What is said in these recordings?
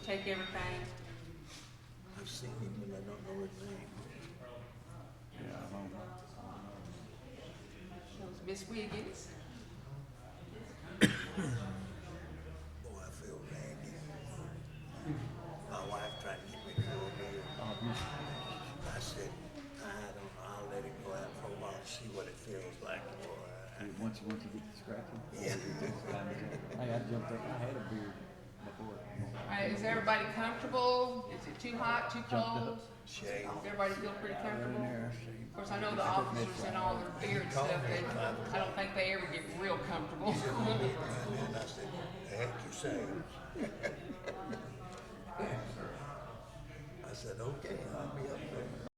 take everything. I've seen him, but I don't know his name. Yeah, I don't know. That was Miss Wiggins. Boy, I feel raggy. My wife tried to get me to go there. I said, I don't know, I'll let it go out for a while and see what it feels like. Boy, Once you get to scratching. Yeah. I jumped up. I had a beard before. All right, is everybody comfortable? Is it too hot, too cold? shame. Everybody feel pretty comfortable? Of course, I know the officers and all their beard stuff, I don't think they ever get real comfortable. And I said, the heck you say? I said, okay, I'll be up there.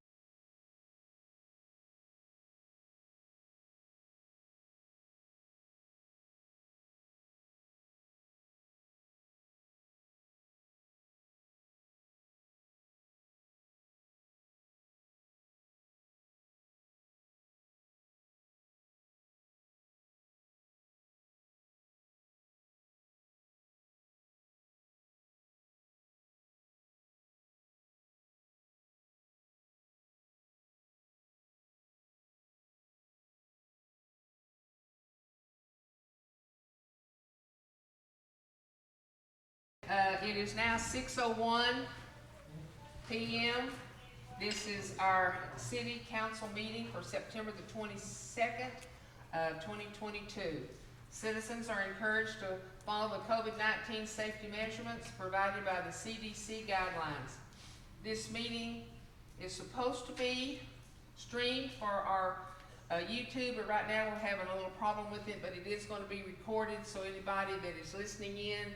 It is now 6:01 p.m. This is our city council meeting for September the 22nd, 2022. Citizens are encouraged to follow the COVID-19 safety measurements provided by the CDC guidelines. This meeting is supposed to be streamed for our YouTube, but right now we're having a little problem with it, but it is going to be recorded, so anybody that is listening in,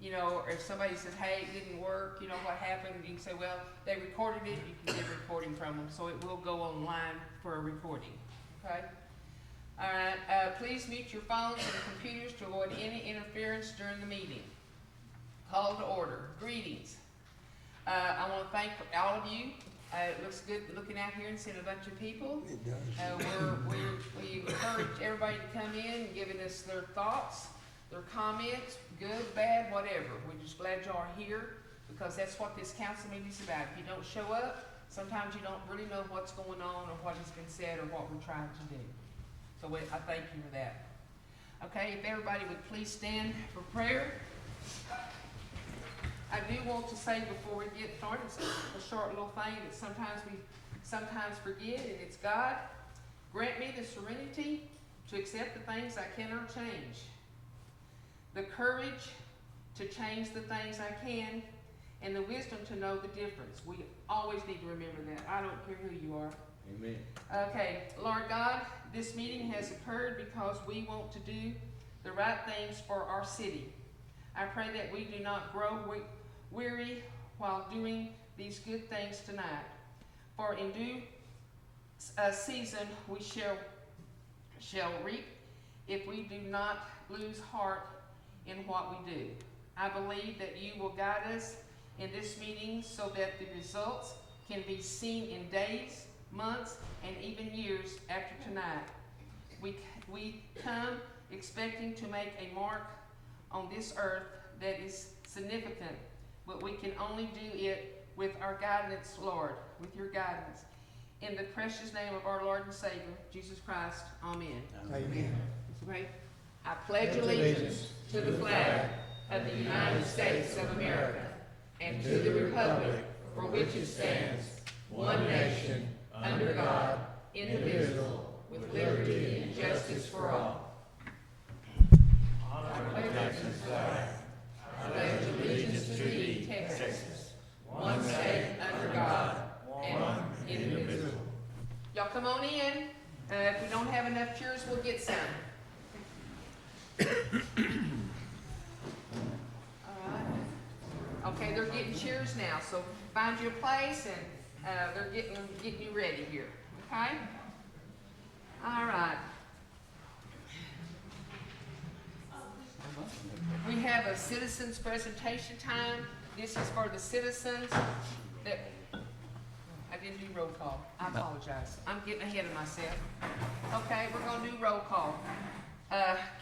you know, or if somebody says, hey, it didn't work, you know what happened, you can say, well, they recorded it, you can get a recording from them, so it will go online for a recording, okay? All right, please mute your phones and computers to avoid any interference during the meeting. Call to order. Greetings. I want to thank all of you. It looks good looking out here and seeing a bunch of people. It does. We encourage everybody to come in and giving us their thoughts, their comments, good, bad, whatever. We're just glad y'all are here because that's what this council meeting is about. If you don't show up, sometimes you don't really know what's going on or what has been said or what we're trying to do. So I thank you for that. Okay, if everybody would please stand for prayer. I do want to say before we get started, it's a short little thing that sometimes forget, and it's God, grant me the serenity to accept the things I cannot change, the courage to change the things I can, and the wisdom to know the difference. We always need to remember that. I don't care who you are. Amen. Okay, Lord God, this meeting has occurred because we want to do the right things for our city. I pray that we do not grow weary while doing these good things tonight. For in due season we shall reap if we do not lose heart in what we do. I believe that you will guide us in this meeting so that the results can be seen in days, months, and even years after tonight. We come expecting to make a mark on this earth that is significant, but we can only do it with our guidance, Lord, with your guidance. In the precious name of our Lord and Savior, Jesus Christ, amen. Amen. Right? I pledge allegiance to the flag of the United States of America and to the republic for which it stands, one nation, under God, indivisible, with liberty and justice for all. I pledge allegiance to thee, Texas, one state under God, and one indivisible. Y'all come on in. If we don't have enough chairs, we'll get some. All right. Okay, they're getting chairs now, so find you a place, and they're getting you ready here. Okay? All right. We have a citizens presentation time. This is for the citizens that, I didn't do roll call. I apologize. I'm getting ahead of myself. Okay, we're gonna do roll call.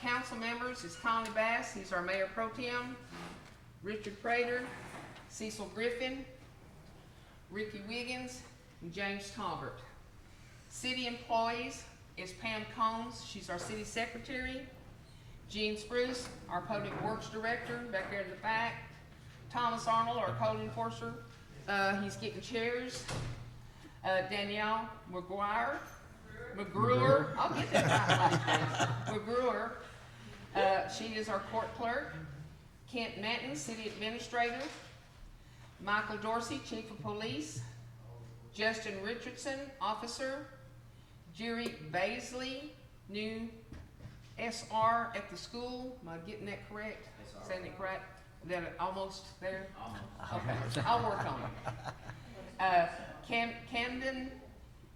Council members is Conley Bass, he's our mayor pro tem. Richard Prater, Cecil Griffin, Ricky Wiggins, and James Talbert. City employees is Pam Combs, she's our city secretary. Gene Spruce, our public works director, back there in the back. Thomas Arnold, our code enforcer, he's getting chairs. Danielle McGuire, I'll get that right, McGruer, she is our court clerk. Kent Manton, city administrator. Michael Dorsey, chief of police. Justin Richardson, officer. Jerry Baisley, new SR at the school. Am I getting that correct? Saying it correct? Is that almost there? Okay, I'll work on it. Camden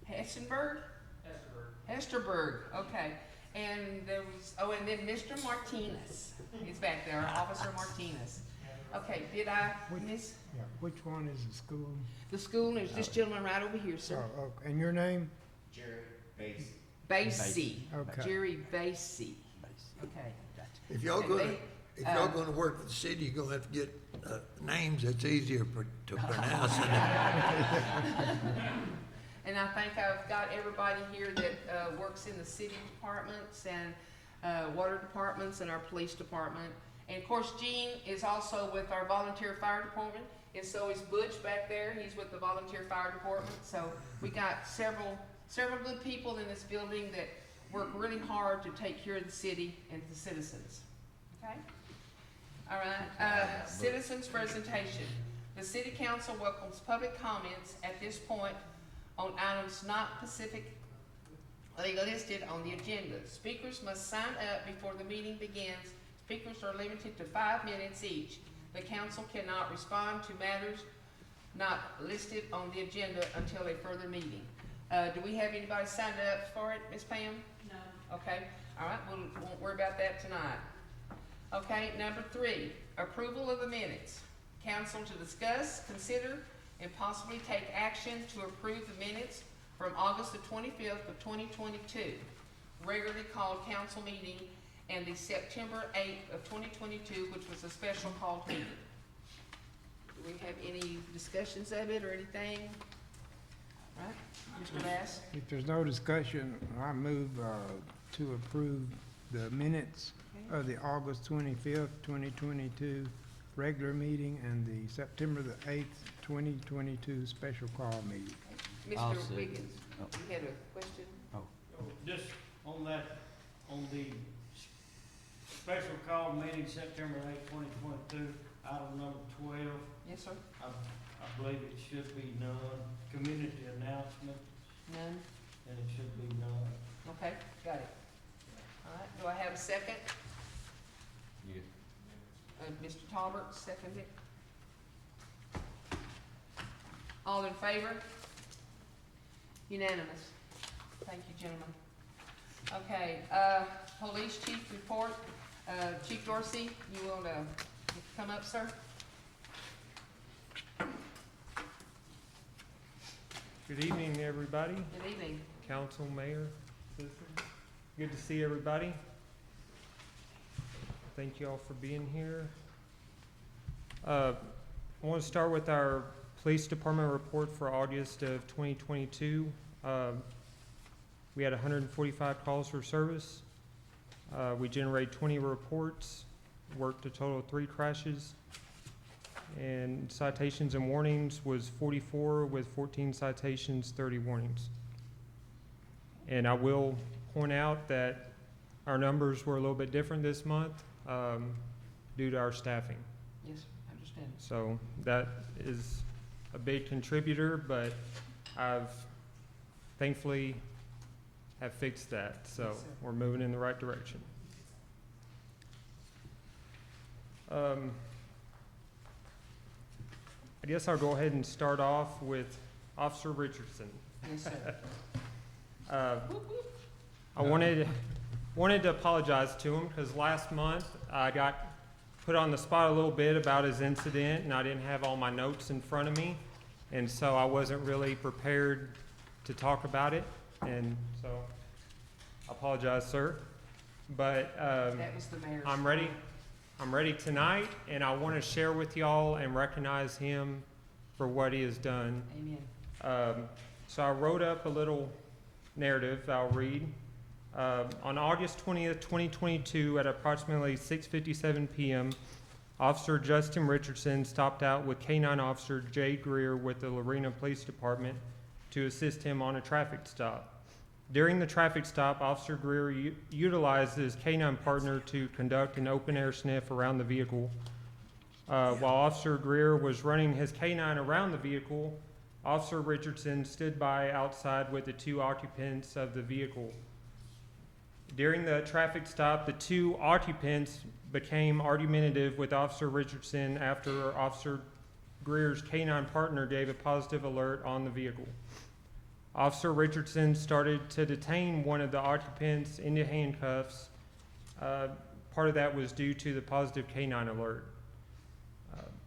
Hesterberg, okay. And there was, and then Mr. Martinez. He's back there, Officer Martinez. Okay, did I miss? Yeah, which one is the school? The school is this gentleman right over here, sir. Oh, okay. And your name? Jerry Basie. Okay. Jerry Basie. Okay. If y'all gonna work for the city, you're gonna have to get names that's easier to pronounce. And I think I've got everybody here that works in the city departments and water departments and our police department. And of course, Gene is also with our volunteer fire department, and so is Butch back there. He's with the volunteer fire department. So we got several good people in this building that work really hard to take care of the city and the citizens. Okay? All right. Citizens presentation. The city council welcomes public comments at this point on items not specifically listed on the agenda. Speakers must sign up before the meeting begins. Speakers are limited to 5 minutes each. The council cannot respond to matters not listed on the agenda until a further meeting. Do we have anybody signed up for it, Ms. Pam? No. Okay, all right, we won't worry about that tonight. Okay, number 3, approval of the minutes. Council to discuss, consider, and possibly take action to approve the minutes from August the 25th of 2022, regularly called council meeting, and the September 8th of 2022, which was a special called meeting. Do we have any discussions of it or anything? Right, Mr. Bass? If there's no discussion, I move to approve the minutes of the August 25th, 2022 regular meeting and the September the 8th, 2022 special call meeting. I'll Mr. second. Wiggins, Oh. you had a question? Just on that, on the special call meeting September 8, 2022, item number 12, Yes, sir? I believe it should be none. Community announcement, None? and it should be none. Okay, got it. All right, do I have a second? You. Mr. Talbert, seconded. All in favor? Unanimous. Thank you, gentlemen. Okay, police chief report. Chief Dorsey, you want to come up, sir? Good evening, everybody. Good evening. Council, mayor, citizens. Good to see everybody. Thank you all for being here. I want to start with our police department report for August of 2022. We had 145 calls for service. We generated 20 reports, worked a total of 3 crashes, and citations and warnings was 44 with 14 citations, 30 warnings. And I will point out that our numbers were a little bit different this month due to our staffing. Yes, I understand. So that is a big contributor, but I've thankfully have fixed that. So Yes, sir. we're moving in the right direction. I guess I'll go ahead and start off with Officer Richardson. Yes, sir. I wanted to apologize to him because last month I got put on the spot a little bit about his incident, and I didn't have all my notes in front of me, and so I wasn't really prepared to talk about it, and so I apologize, sir. But That was the mayor's. I'm ready. I'm ready tonight, and I want to share with y'all and recognize him for what he has done. Amen. So I wrote up a little narrative I'll read. On August 20th, 2022, at approximately 6:57 p.m., Officer Justin Richardson stopped out with K-9 Officer Jay Greer with the Lorena Police Department to assist him on a traffic stop. During the traffic stop, Officer Greer utilized his K-9 partner to conduct an open-air sniff around the vehicle. While Officer Greer was running his K-9 around the vehicle, Officer Richardson stood by outside with the two occupants of the vehicle. During the traffic stop, the two occupants became argumentative with Officer Richardson after Officer Greer's K-9 partner gave a positive alert on the vehicle. Officer Richardson started to detain one of the occupants into handcuffs. Part of that was due to the positive K-9 alert.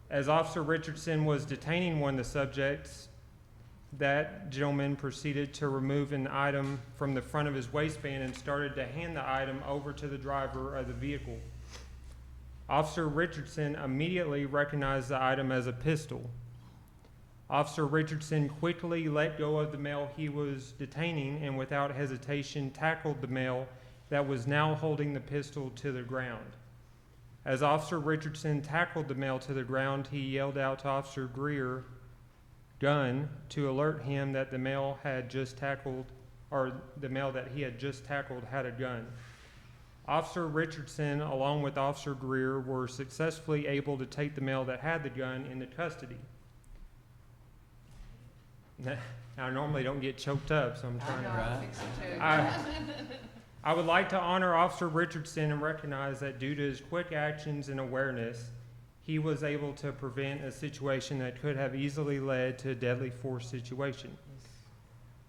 As Officer Richardson was detaining one of the subjects, that gentleman proceeded to remove an item from the front of his waistband and started to hand the item over to the driver of the vehicle. Officer Richardson immediately recognized the item as a pistol. Officer Richardson quickly let go of the male he was detaining and without hesitation tackled the male that was now holding the pistol to the ground. As Officer Richardson tackled the male to the ground, he yelled out to Officer Greer, "Gun," to alert him that the male had just tackled, or the male that he had just tackled had a gun. Officer Richardson, along with Officer Greer, were successfully able to take the male that had the gun into custody. Now, I normally don't get choked up, so I'm I trying know, to. I think so too. I would like to honor Officer Richardson and recognize that due to his quick actions and awareness, he was able to prevent a situation that could have easily led to a deadly force situation.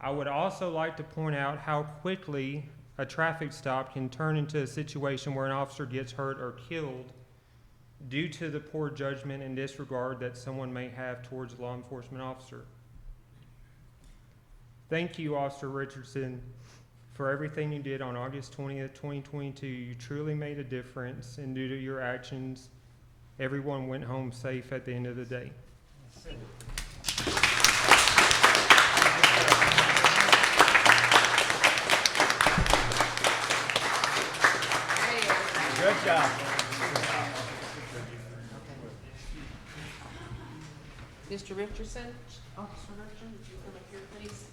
I would also like to point out how quickly a traffic stop can turn into a situation where an officer gets hurt or killed due to the poor judgment and disregard that someone may have towards a law enforcement officer. Thank you, Officer Richardson, for everything you did on August 20th, 2022. You truly made a difference, and due to your actions, everyone went home safe at the end of the day. Good job. Mr. Richardson, Officer Richardson, would you come up here, please?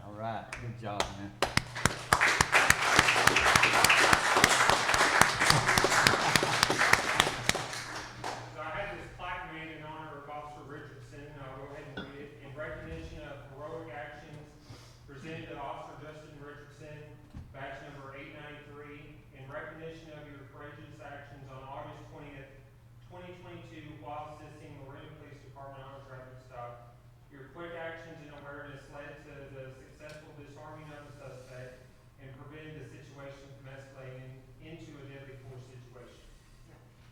All right, good job, man. So I have this plaque made in honor of Officer Richardson, and I'll go ahead and read it. In recognition of heroic actions presented to Officer Justin Richardson, batch number 893, in recognition of your courageous actions on August 20th, 2022, while assisting Lorena Police Department on a traffic stop. Your quick actions and awareness led to the successful disarming of the suspect and prevented the situation from escalating into a deadly force situation.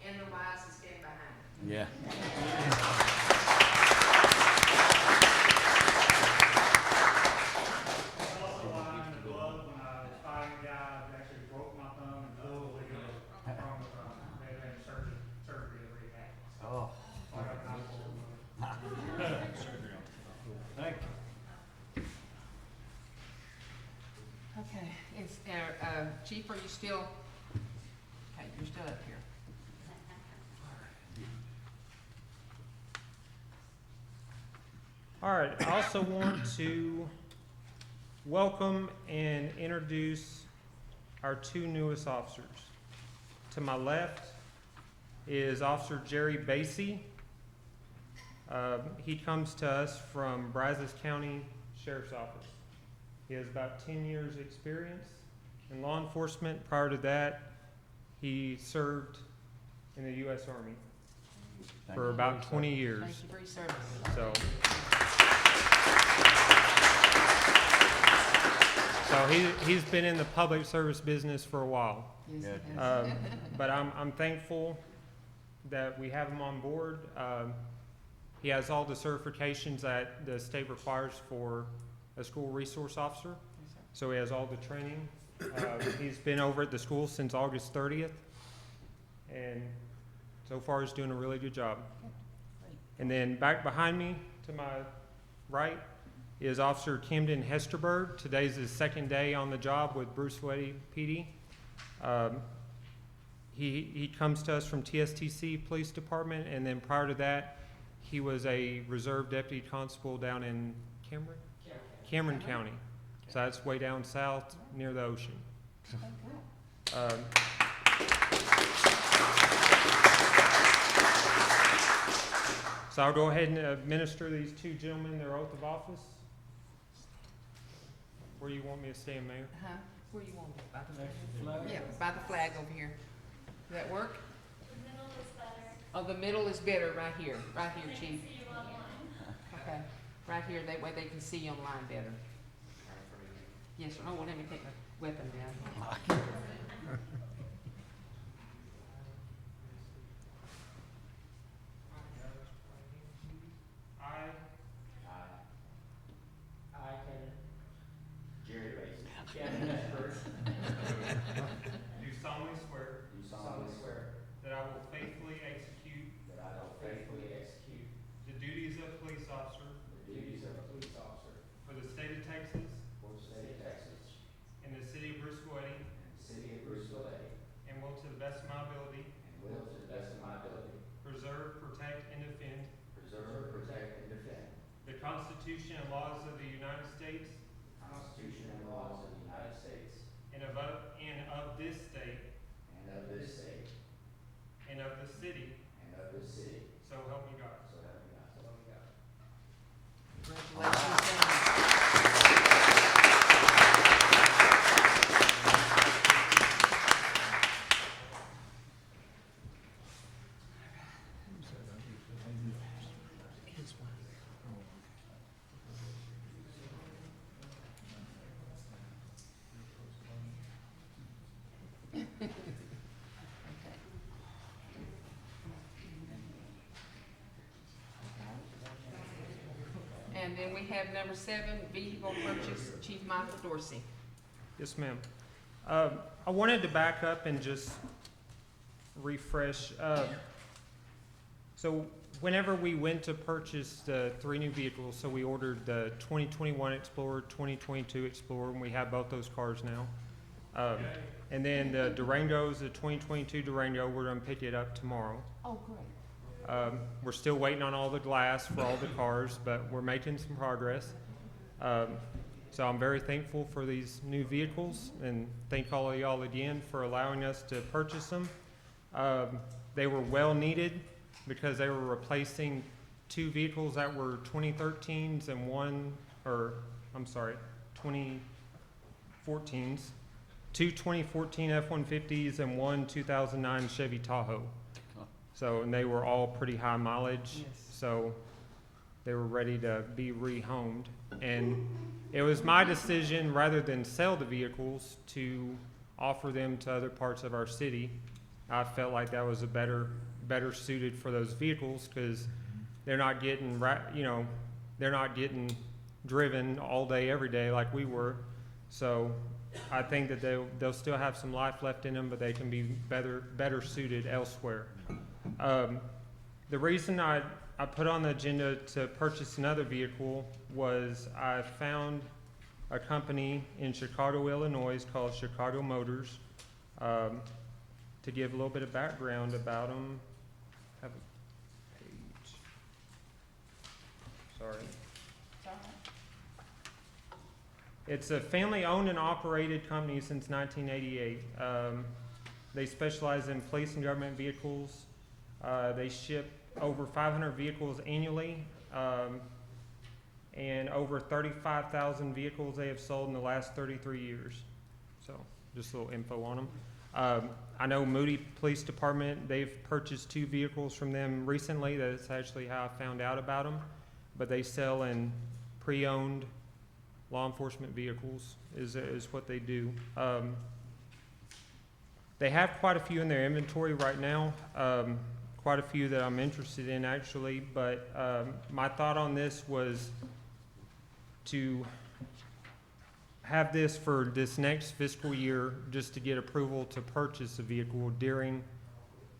And the lies that stand behind it. Yeah. Also, while I'm in the glove, when I was fighting a guy, I actually broke my thumb and pulled the from they had surgery to rehab. Oh. So I got an eyeball. Thank you. Okay, it's, Chief, are you still, okay, you're still up here. All right, I also want to welcome and introduce our two newest officers. To my left is Officer Jerry Basie. He comes to us from Brazos County Sheriff's Office. He has about 10 years' experience in law enforcement. Prior to that, he served in the U.S. Army. for about 20 years. Thank you for your service. So. So he's been in the public service business for a while. Yes, Good. it has. But I'm thankful that we have him on board. He has all the certifications that the state requires for a school resource officer. Yes, sir. So he has all the training. He's been over at the school since August 30th. And so far he's doing a really good job. Great. And then back behind me to my right is Officer Camden Hesterberg. Today's his second day on the job with Bruceville-Eddy PD. He comes to us from TSTC Police Department, and then prior to that, he was a reserve deputy constable down in Cameron County. So that's way down south near the ocean. So I'll go ahead and administer these two gentlemen their oath of office. Where do you want me to stand, Mayor? Where you want it? By the Next to the flag. Yeah, by the flag over here. Does that work? The middle is better. Oh, the middle is better, right here, They Chief. can see you online. Okay, right here, that way they can see you online better. Yes, sir. Oh, well, let me take my weapon down. I can. Jerry Basin. Captain Hesper. Do solemnly swear Do solemnly swear that I will faithfully execute that I will faithfully execute the duties of police officer the duties of a police officer for the state of Texas for the state of Texas and the city of Bruceville-Eddy, and the city of Bruceville-Eddy, and will to the best of my ability and will to the best of my ability preserve, protect, and defend preserve, protect, and defend the Constitution and laws of the United States the Constitution and laws of the United States and of this state and of this state and of the city, and of this city, so help me God. so help me God. So help me God. Congratulations, gentlemen. His wife. Okay. And then we have number 7, vehicle purchase, Chief Michael Dorsey. Yes, ma'am. I wanted to back up and just refresh. So whenever we went to purchase the 3 new vehicles, so we ordered the 2021 Explorer, 2022 Explorer, and we have both those cars now. And then the Durangos, the 2022 Durango, we're gonna pick it up tomorrow. Oh, great. We're still waiting on all the glass for all the cars, but we're making some progress. So I'm very thankful for these new vehicles, and thank all of y'all again for allowing us to purchase them. They were well needed because they were replacing 2 vehicles that were 2013s and 2014s. 2 2014 F-150s and 1 2009 Chevy Tahoe. So, and they were all pretty high mileage. Yes. So they were ready to be rehomed. And it was my decision, rather than sell the vehicles, to offer them to other parts of our city. I felt like that was a better suited for those vehicles, because they're not getting, they're not getting driven all day, every day like we were. So I think that they'll still have some life left in them, but they can be better suited elsewhere. The reason I put on the agenda to purchase another vehicle was I found a company in Chicago, Illinois called Chicago Motors. To give a little bit of background about them, I have a page. Sorry. It's all right. It's a family-owned and operated company since 1988. They specialize in police and government vehicles. They ship over 500 vehicles annually, and over 35,000 vehicles they have sold in the last 33 years. So, just a little info on them. I know Moody Police Department, they've purchased 2 vehicles from them recently. That's actually how I found out about them. But they sell in pre-owned law enforcement vehicles is what they do. They have quite a few in their inventory right now, quite a few that I'm interested in actually, but my thought on this was to have this for this next fiscal year, just to get approval to purchase a vehicle during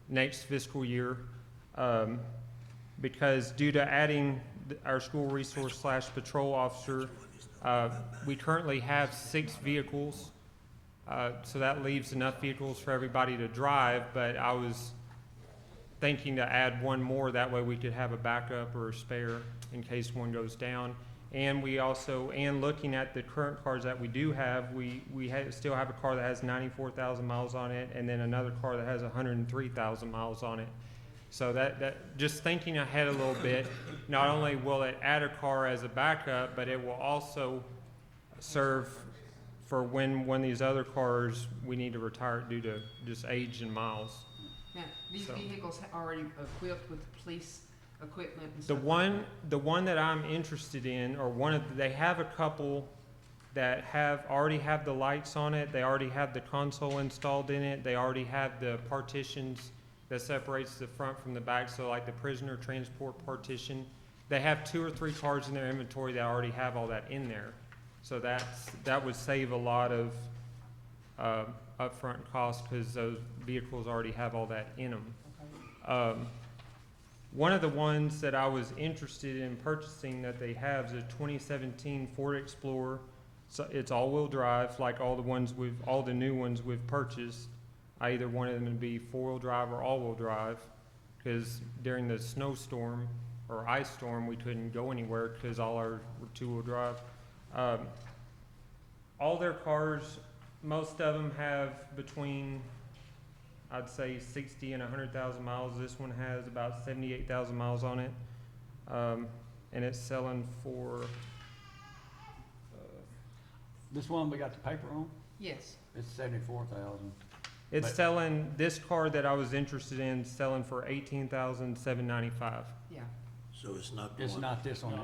next fiscal year, because due to adding our school resource / patrol officer, we currently have 6 vehicles, so that leaves enough vehicles for everybody to drive, but I was thinking to add 1 more, that way we could have a backup or a spare in case one goes down. And we also, and looking at the current cars that we do have, we still have a car that has 94,000 miles on it, and then another car that has 103,000 miles on it. So that just thinking ahead a little bit, not only will it add a car as a backup, but it will also serve for when these other cars, we need to retire due to just age and miles. Now, these So- vehicles are already equipped with police equipment and The stuff? one that I'm interested in, or they have a couple that already have the lights on it, they already have the console installed in it, they already have the partitions that separates the front from the back, so like the prisoner transport partition. They have 2 or 3 cars in their inventory that already have all that in there. So that would save a lot of upfront costs, because those vehicles already have all that in them. Okay. One of the ones that I was interested in purchasing that they have is a 2017 Ford Explorer. So it's all-wheel drive, like all the new ones we've purchased. I either wanted them to be 4-wheel drive or all-wheel drive, because during the snowstorm or ice storm, we couldn't go anywhere because all our were 2-wheel drive. All their cars, most of them have between, I'd say 60 and 100,000 miles. This one has about 78,000 miles on it. And it's selling for, This one we got the paper on, Yes. it's 74,000. it's But- selling, this car that I was interested in, selling for 18,795. Yeah. So it's not the It's one. not this one here.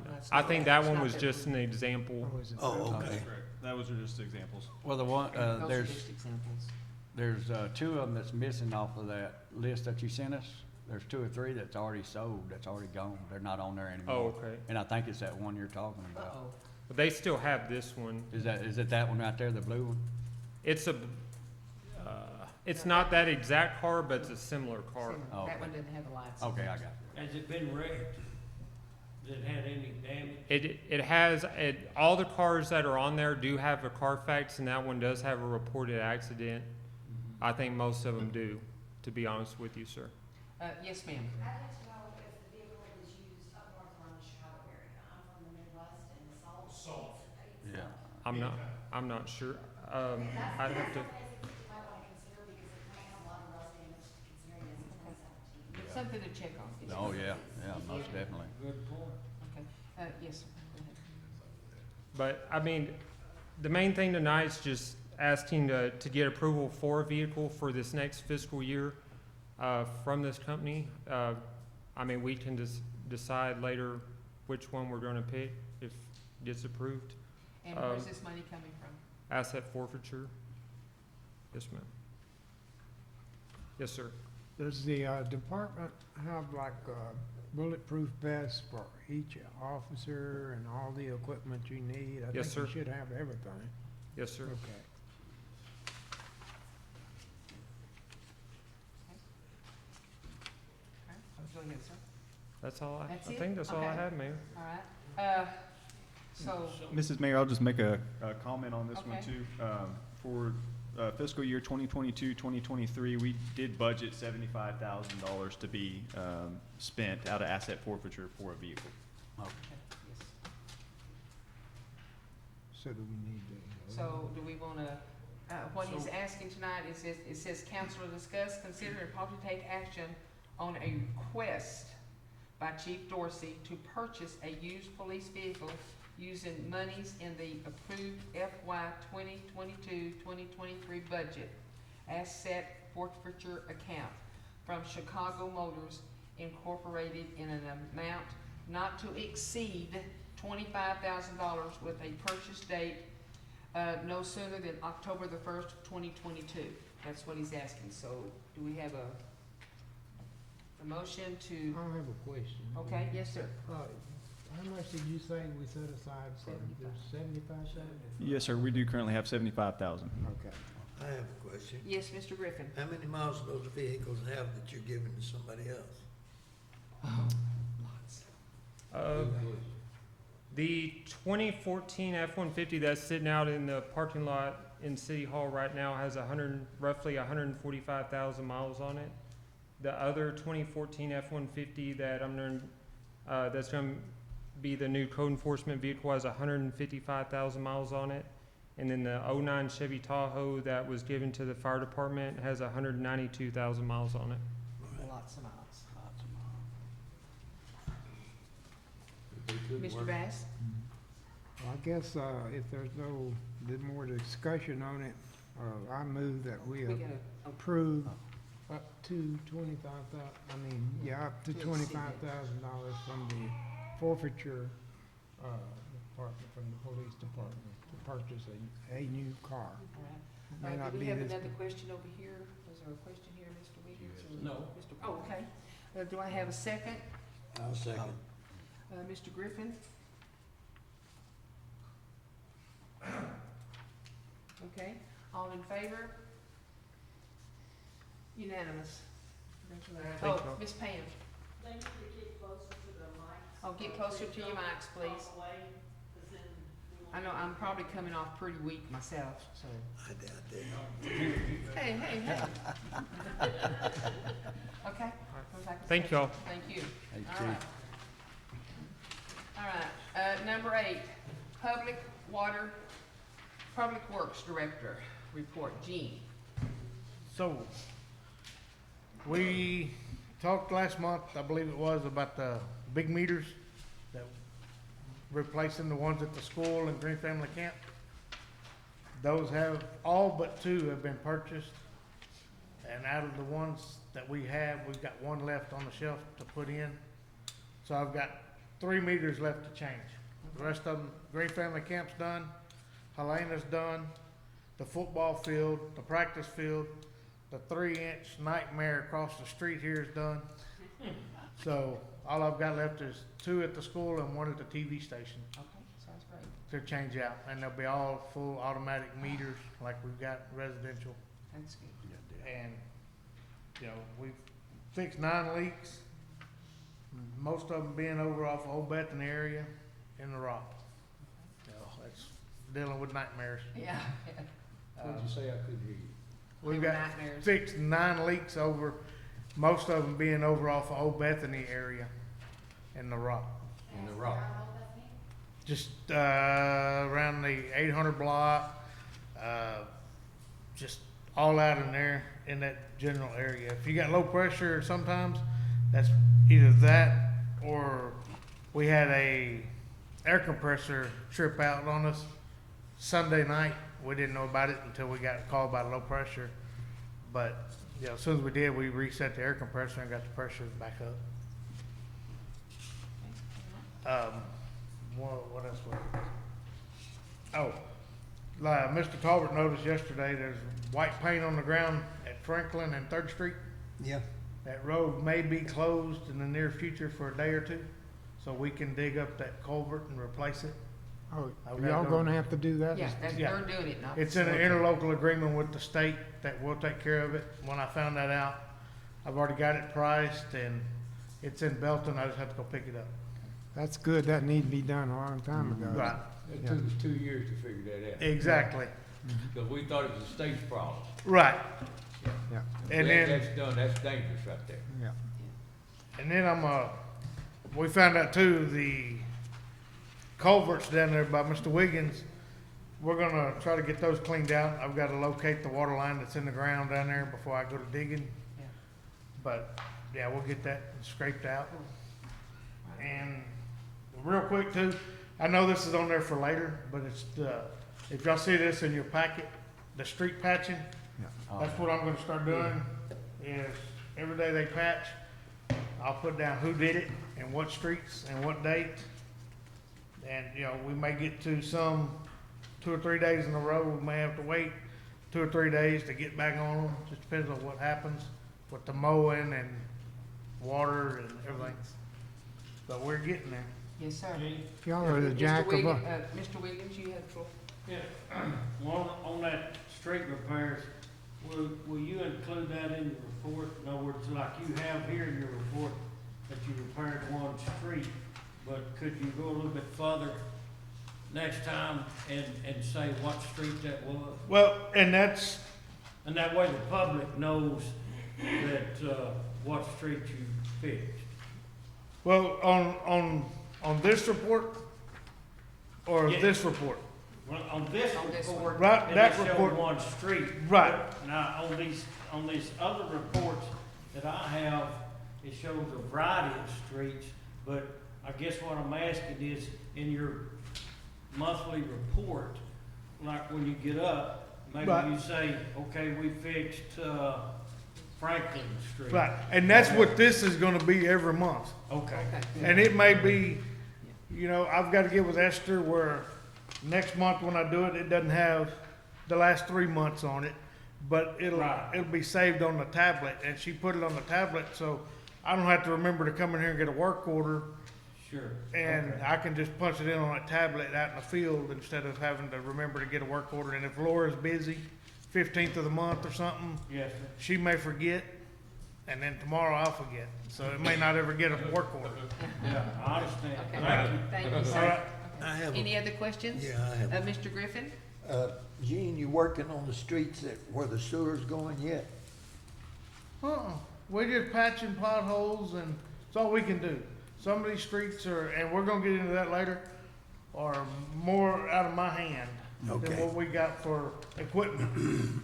That's I not- think that it's one not was that just one. an example. Or was it- Oh, okay. Those are just examples. Well, the one, Those are there's, just examples. there's 2 of them that's missing off of that list that you sent us. There's 2 or 3 that's already sold, that's already gone. They're not on there anymore. Oh, okay. And I think it's that one you're talking about. Uh-oh. But they still have this one. Is it that one right there, the blue one? It's it's not that exact car, but it's a similar car. Similar. Oh, That okay. one didn't have the lights. Okay, I got it. Has it been wrecked? Has it had any damage? It has, all the cars that are on there do have a Carfax, and that one does have a reported accident. I think most of them do, to be honest with you, sir. Yes, ma'am. I'd like to know if the vehicle is used up north around the Chicago area. I'm from the Midwest and salt. Yeah. I'm not sure. I'd have to, Something you might want to consider because it might have a lot of rust damage considering it's 2017. It's something to check on. Yes, Oh, ma'am. yeah, most definitely. Good point. Okay. Yes, sir. Go ahead. but, I mean, the main thing tonight is just asking to get approval for a vehicle for this next fiscal year, from this company. I mean, we can just decide later which one we're gonna pick if it gets approved. And where's this money coming from? Asset forfeiture. Yes, ma'am. Yes, sir. Does the department have like bulletproof vests for each officer and all the equipment you need? I Yes, think sir. you should have everything. Yes, sir. Okay. Okay. Go ahead, sir. That's all That's I it? think that's all I Okay. had, Mayor. All right. So, Mrs. Mayor, I'll just make a comment on this one Okay. too. For fiscal year 2022, 2023, we did budget $75,000 to be spent out of asset forfeiture for a vehicle. okay, yes. So do we need to? So do we want to, what he's asking tonight is, it says council to discuss, consider and possibly take action on a request by Chief Dorsey to purchase a used police vehicle using monies in the approved FY 2022-2023 budget. asset forfeiture account from Chicago Motors Incorporated in an amount not to exceed $25,000 with a purchase date no sooner than October the 1st, 2022. That's what he's asking. So do we have a motion I to, have a question. okay, yes, sir. How much did you say we set aside for this? 75,000? Yes, sir, we do currently have 75,000. Okay. I have a question. Yes, Mr. Griffin. How many miles do those vehicles have that you're giving to somebody else? The 2014 F-150 that's sitting out in the parking lot in City Hall right now has roughly 145,000 miles on it. The other 2014 F-150 that that's going to be the new code enforcement vehicle has 155,000 miles on it. And then the 09 Chevy Tahoe that was given to the fire department has 192,000 miles on it. Lots of miles. Mr. Bass? Well, I guess, if there's no more discussion on it, I move that we We gotta, approve up to up to To exceed it. $25,000 from the forfeiture, department, from the police department to purchase a new car. all May right. not Do we be have this- another question over here? Was there a question here, Mr. Wiggins? or No. Mr. Oh, okay. Do I have a second? I'll second. Mr. Griffin? Okay, all in favor? Unanimous. Thank Oh, you. Miss Pam, They need to get closer to the mics. oh, get closer to your mics, please. I know, I'm probably coming off pretty weak myself, so. I doubt that. Hey, hey, hey. Okay. Thank y'all. Thank you. Hey, All Chief. right. All right, number 8, Public Works Director report, Gene. So, we talked last month, I believe it was, about the big meters, that replacing the ones at the school and Green Family Camp. Those have, all but 2 have been purchased. And out of the ones that we have, we've got 1 left on the shelf to put in. So I've got 3 meters left to change. The rest of them, Green Family Camp's done, Helena's done, the football field, the practice field, the 3-inch nightmare across the street here is done. So all I've got left is 2 at the school and 1 at the TV station Okay, sounds great. to change out. And they'll be all full automatic meters like we've got residential. That's good. And, you know, we've fixed 9 leaks, most of them being over off Old Bethany area in the rock. You know, that's dealing with nightmares. Yeah. What'd you say? I couldn't hear you. We've They were got nightmares. fixed 9 leaks over, most of them being over off of Old Bethany area in the rock. In the rock. Just, around the 800 block, just all out in there in that general area. If you got low pressure sometimes, that's either that or we had a air compressor trip out on us Sunday night. We didn't know about it until we got called by low pressure. But, you know, as soon as we did, we reset the air compressor and got the pressure back up. What else was it? Oh, Mr. Talbot noticed yesterday there's white paint on the ground at Franklin and 3rd Street. Yeah. That road may be closed in the near future for a day or 2, so we can dig up that culvert and replace it. Oh, I've got y'all no- gonna have to do that? Yeah, that's, Yeah. they're doing it, not. It's in an interlocal agreement with the state that we'll take care of it. When I found that out, I've already got it priced and it's in Belton. I just have to go pick it up. That's good. That need to be done a long time ago. Right, It took us 2 years to figure that out. exactly. Because we thought it was a state problem. Right. Yeah, And Glad then, that's done, that's dangerous right there. yeah. and then we found out too, the culverts down there by Mr. Wiggins, we're gonna try to get those cleaned out. I've gotta locate the water line that's in the ground down there before I go to digging. Yeah. But, yeah, we'll get that scraped out. And real quick too, I know this is on there for later, but it's if y'all see this in your packet, the street patching, Yeah. That's what I'm gonna start doing, is every day they patch, I'll put down who did it and what streets and what date. And, you know, we may get to some 2 or 3 days in a row, we may have to wait 2 or 3 days to get back on them. Just depends on what happens with the mowing and water and everything. But we're getting there. Yes, sir. Gene? Y'all are the jack of all. Mr. Wiggins, you had the floor. Yeah, well, on that street repairs, will you include that in your report? In other words, like you have here in your report that you repaired one street, but could you go a little bit further next time and say what street that was? Well, and that's, And that way the public knows that, what street you fixed. well, on this report or Yeah. this report? Well, on this On this report, Right, it that showed report, one street. right. Now, on these other reports that I have, it shows a variety of streets, but I guess what I'm asking is, in your monthly report, like when you get up, maybe Right. you say, okay, we fixed, Franklin Street. Right, and that's what this is gonna be every month. Okay. And it may be, you know, I've gotta get with Esther where next month when I do it, it doesn't have the last 3 months on it, but Right. it'll be saved on the tablet, and she put it on the tablet, so I don't have to remember to come in here and get a work order, Sure. and Okay. I can just punch it in on a tablet out in the field instead of having to remember to get a work order. And if Laura's busy, 15th of the month or something, Yes, sir. she may forget, and then tomorrow I'll forget, so it may not ever get a work order. Yeah, I understand. Okay. Thank you. Thank you, All sir. right. I have, Any other questions? yeah, I have, Mr. Griffin? Gene, you working on the streets where the sewer's going yet? We're just patching potholes, and it's all we can do. Some of these streets are, and we're gonna get into that later, are more out of my hand than Okay. what we got for equipment.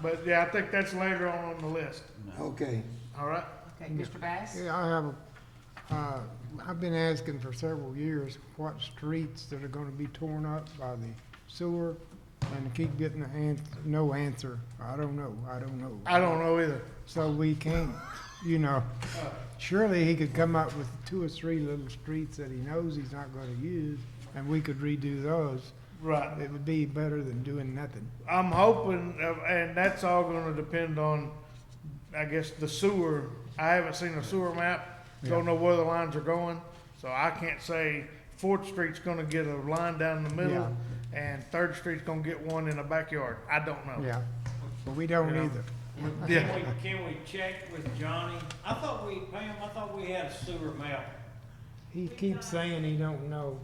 But yeah, I think that's later on the list. Okay. All right? Okay, Mr. Bass? Yeah, I have I've been asking for several years what streets that are gonna be torn up by the sewer, and keep getting no answer. I don't know. I don't know either. So we can't, you know, surely he could come up with 2 or 3 little streets that he knows he's not gonna use, and we could redo those. Right. It would be better than doing nothing. I'm hoping, and that's all gonna depend on, I guess, the sewer. I haven't seen a sewer map, don't know where the lines are going, so I can't say 4th Street's gonna get a line down the middle, and 3rd Street's gonna get one in the backyard. I don't know. Yeah, but we don't Yeah. either. Yeah. Can we check with Johnny? I thought we had a sewer map. He keeps saying he don't know.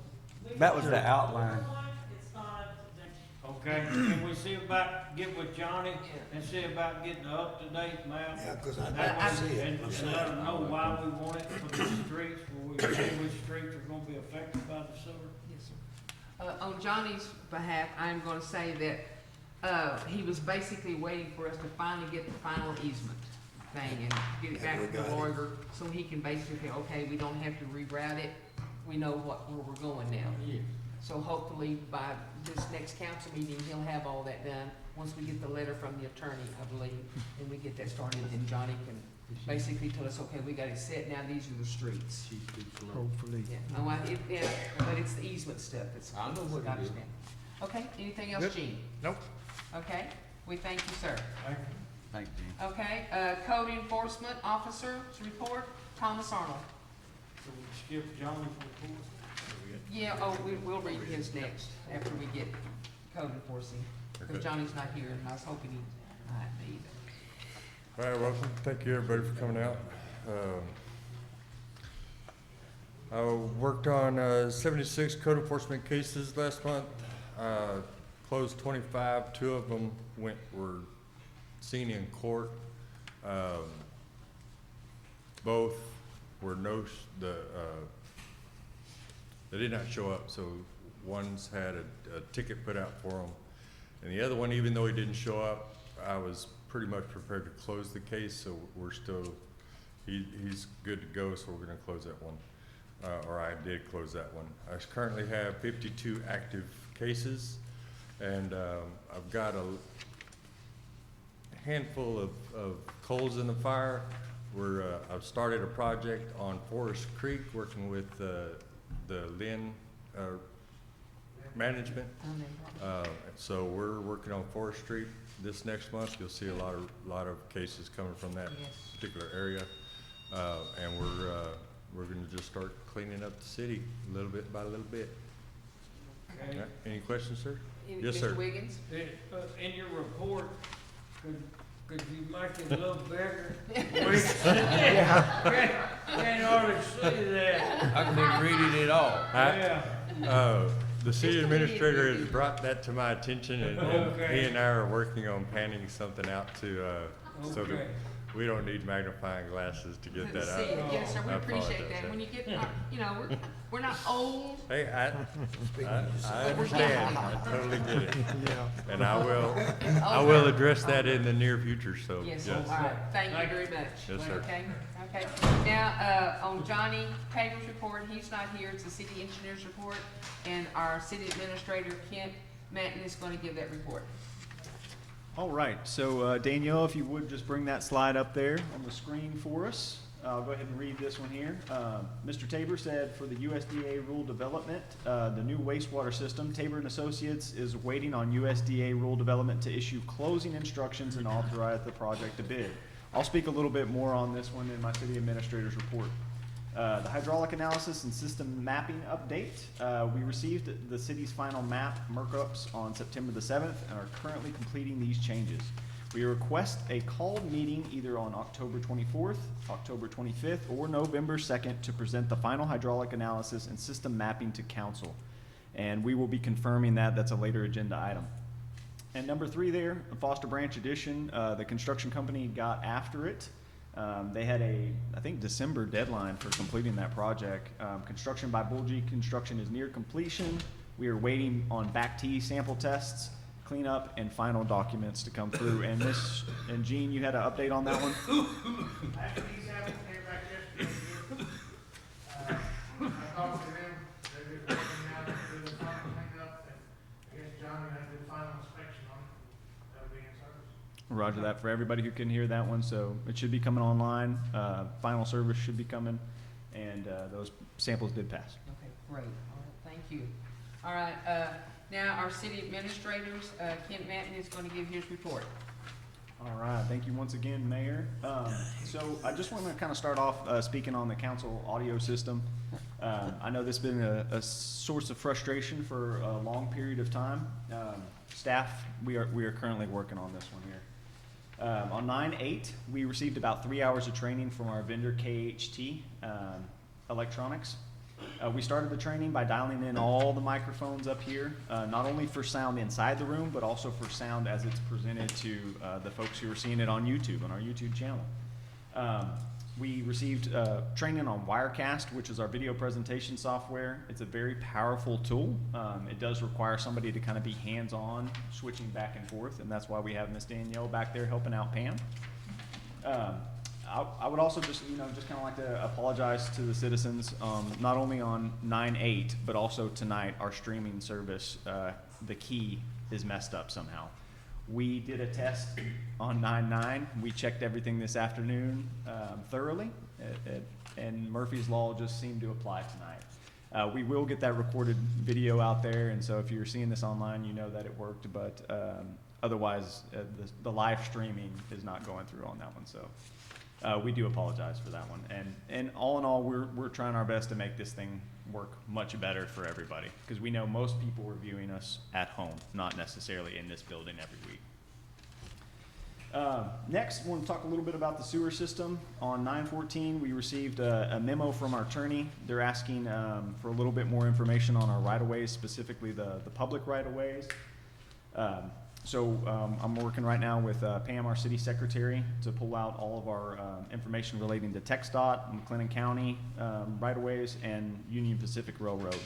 That was the outline. It's not up to date. Okay, can we see about, get with Johnny and see about getting an up-to-date map? Yeah, 'cause I That didn't see way, it and myself. let them know why we want it for the streets, where we see which streets are gonna be affected by the sewer. Yes, sir. On Johnny's behalf, I'm gonna say that, he was basically waiting for us to finally get the final easement thing and get it back Yeah, we to the got it. lawyer, so he can basically, okay, we don't have to reroute it, we know where we're going now. Yeah. So hopefully by this next council meeting, he'll have all that done, once we get the letter from the attorney, I believe, and we get that started, then Johnny can basically tell us, okay, we got it set, now these are the streets. Hopefully. Yeah, no, yeah, but it's the easement stuff, it's, I understand. Okay, anything else, Good. Gene? Nope. Okay, we thank you, sir. Thank you. Thank you. Okay, code enforcement officer's report, Thomas Arnold. So we skip Johnny's report? Yeah, we'll read his next, after we get code enforcing, because Johnny's not here, and I was hoping he might be. All right, welcome. Thank you, everybody, for coming out. I worked on 76 code enforcement cases last month. Closed 25. 2 of them were seen in court. Both were they did not show up, so one's had a ticket put out for them. And the other one, even though he didn't show up, I was pretty much prepared to close the case, so we're still, he's good to go, so we're gonna close that one. Or I did close that one. I currently have 52 active cases, and I've got handful of coals in the fire. I've started a project on Forest Creek, working with the Lynn management. So we're working on Forest Street this next month. You'll see a lot of cases coming from that particular area. And we're gonna just start cleaning up the city little bit by little bit. Okay. Any questions, sir? Any- Yes, sir. Mr. Wiggins? In your report, could you make it a little bigger? Can't hardly see that. I can read it all. Yeah. The city administrator has brought that to my attention, and Okay. he and I are working on panning something out to, so that Okay. we don't need magnifying glasses to get that See out. it. Yes, sir, we I appreciate apologize, that. sir. When you get, you know, we're not old. Hey, I understand, I totally get it. And I will address that in the near future, so, Yes, yes. all right, thank you very much. Yes, sir. Okay, okay. Now, on Johnny Taylor's report, he's not here, it's the city engineer's report, and our city administrator, Kent Manton, is gonna give that report. All right, so Danielle, if you would just bring that slide up there on the screen for us. I'll go ahead and read this one here. Mr. Tabor said for the USDA rule development, the new wastewater system, Tabor and Associates is waiting on USDA rule development to issue closing instructions and authorize the project to bid. I'll speak a little bit more on this one in my city administrator's report. The hydraulic analysis and system mapping update. We received the city's final map markups on September the 7th and are currently completing these changes. We request a called meeting either on October 24th, October 25th, or November 2nd to present the final hydraulic analysis and system mapping to council. And we will be confirming that. That's a later agenda item. And number 3 there, Foster Branch Edition, the construction company got after it. They had I think December deadline for completing that project. Construction by Bull G Construction is near completion. We are waiting on back T sample tests, cleanup, and final documents to come through. And and Gene, you had an update on that one? After these samples came back yesterday, I talked to them, they're just working out, doing the final cleanup, and I guess Johnny had to do the final inspection on it, that'll be in service. Roger that for everybody who couldn't hear that one. So it should be coming online. Final service should be coming, and those samples did pass. Okay, great, all right, thank you. All right, now our city administrators, Kent Manton is gonna give his report. All right, thank you once again, Mayor. So I just want to kind of start off speaking on the council audio system. I know this has been a source of frustration for a long period of time. Staff, we are currently working on this one here. On 9/8, we received about 3 hours of training from our vendor KHT Electronics. We started the training by dialing in all the microphones up here, not only for sound inside the room, but also for sound as it's presented to the folks who are seeing it on YouTube, on our YouTube channel. We received training on Wirecast, which is our video presentation software. It's a very powerful tool. It does require somebody to kind of be hands-on, switching back and forth, and that's why we have Miss Danielle back there helping out Pam. I would also just kind of like to apologize to the citizens, not only on 9/8, but also tonight, our streaming service, the key is messed up somehow. We did a test on 9/9. We checked everything this afternoon thoroughly, and Murphy's Law just seemed to apply tonight. We will get that recorded video out there, and so if you're seeing this online, you know that it worked, but otherwise, the live streaming is not going through on that one, so. We do apologize for that one, and all in all, we're trying our best to make this thing work much better for everybody, because we know most people are viewing us at home, not necessarily in this building every week. Next, I want to talk a little bit about the sewer system. On 9/14, we received a memo from our attorney. They're asking for a little bit more information on our right-of-ways, specifically the public right-of-ways. So I'm working right now with Pam, our city secretary, to pull out all of our information relating to TxDOT, McLennan County right-of-ways, and Union Pacific Railroad.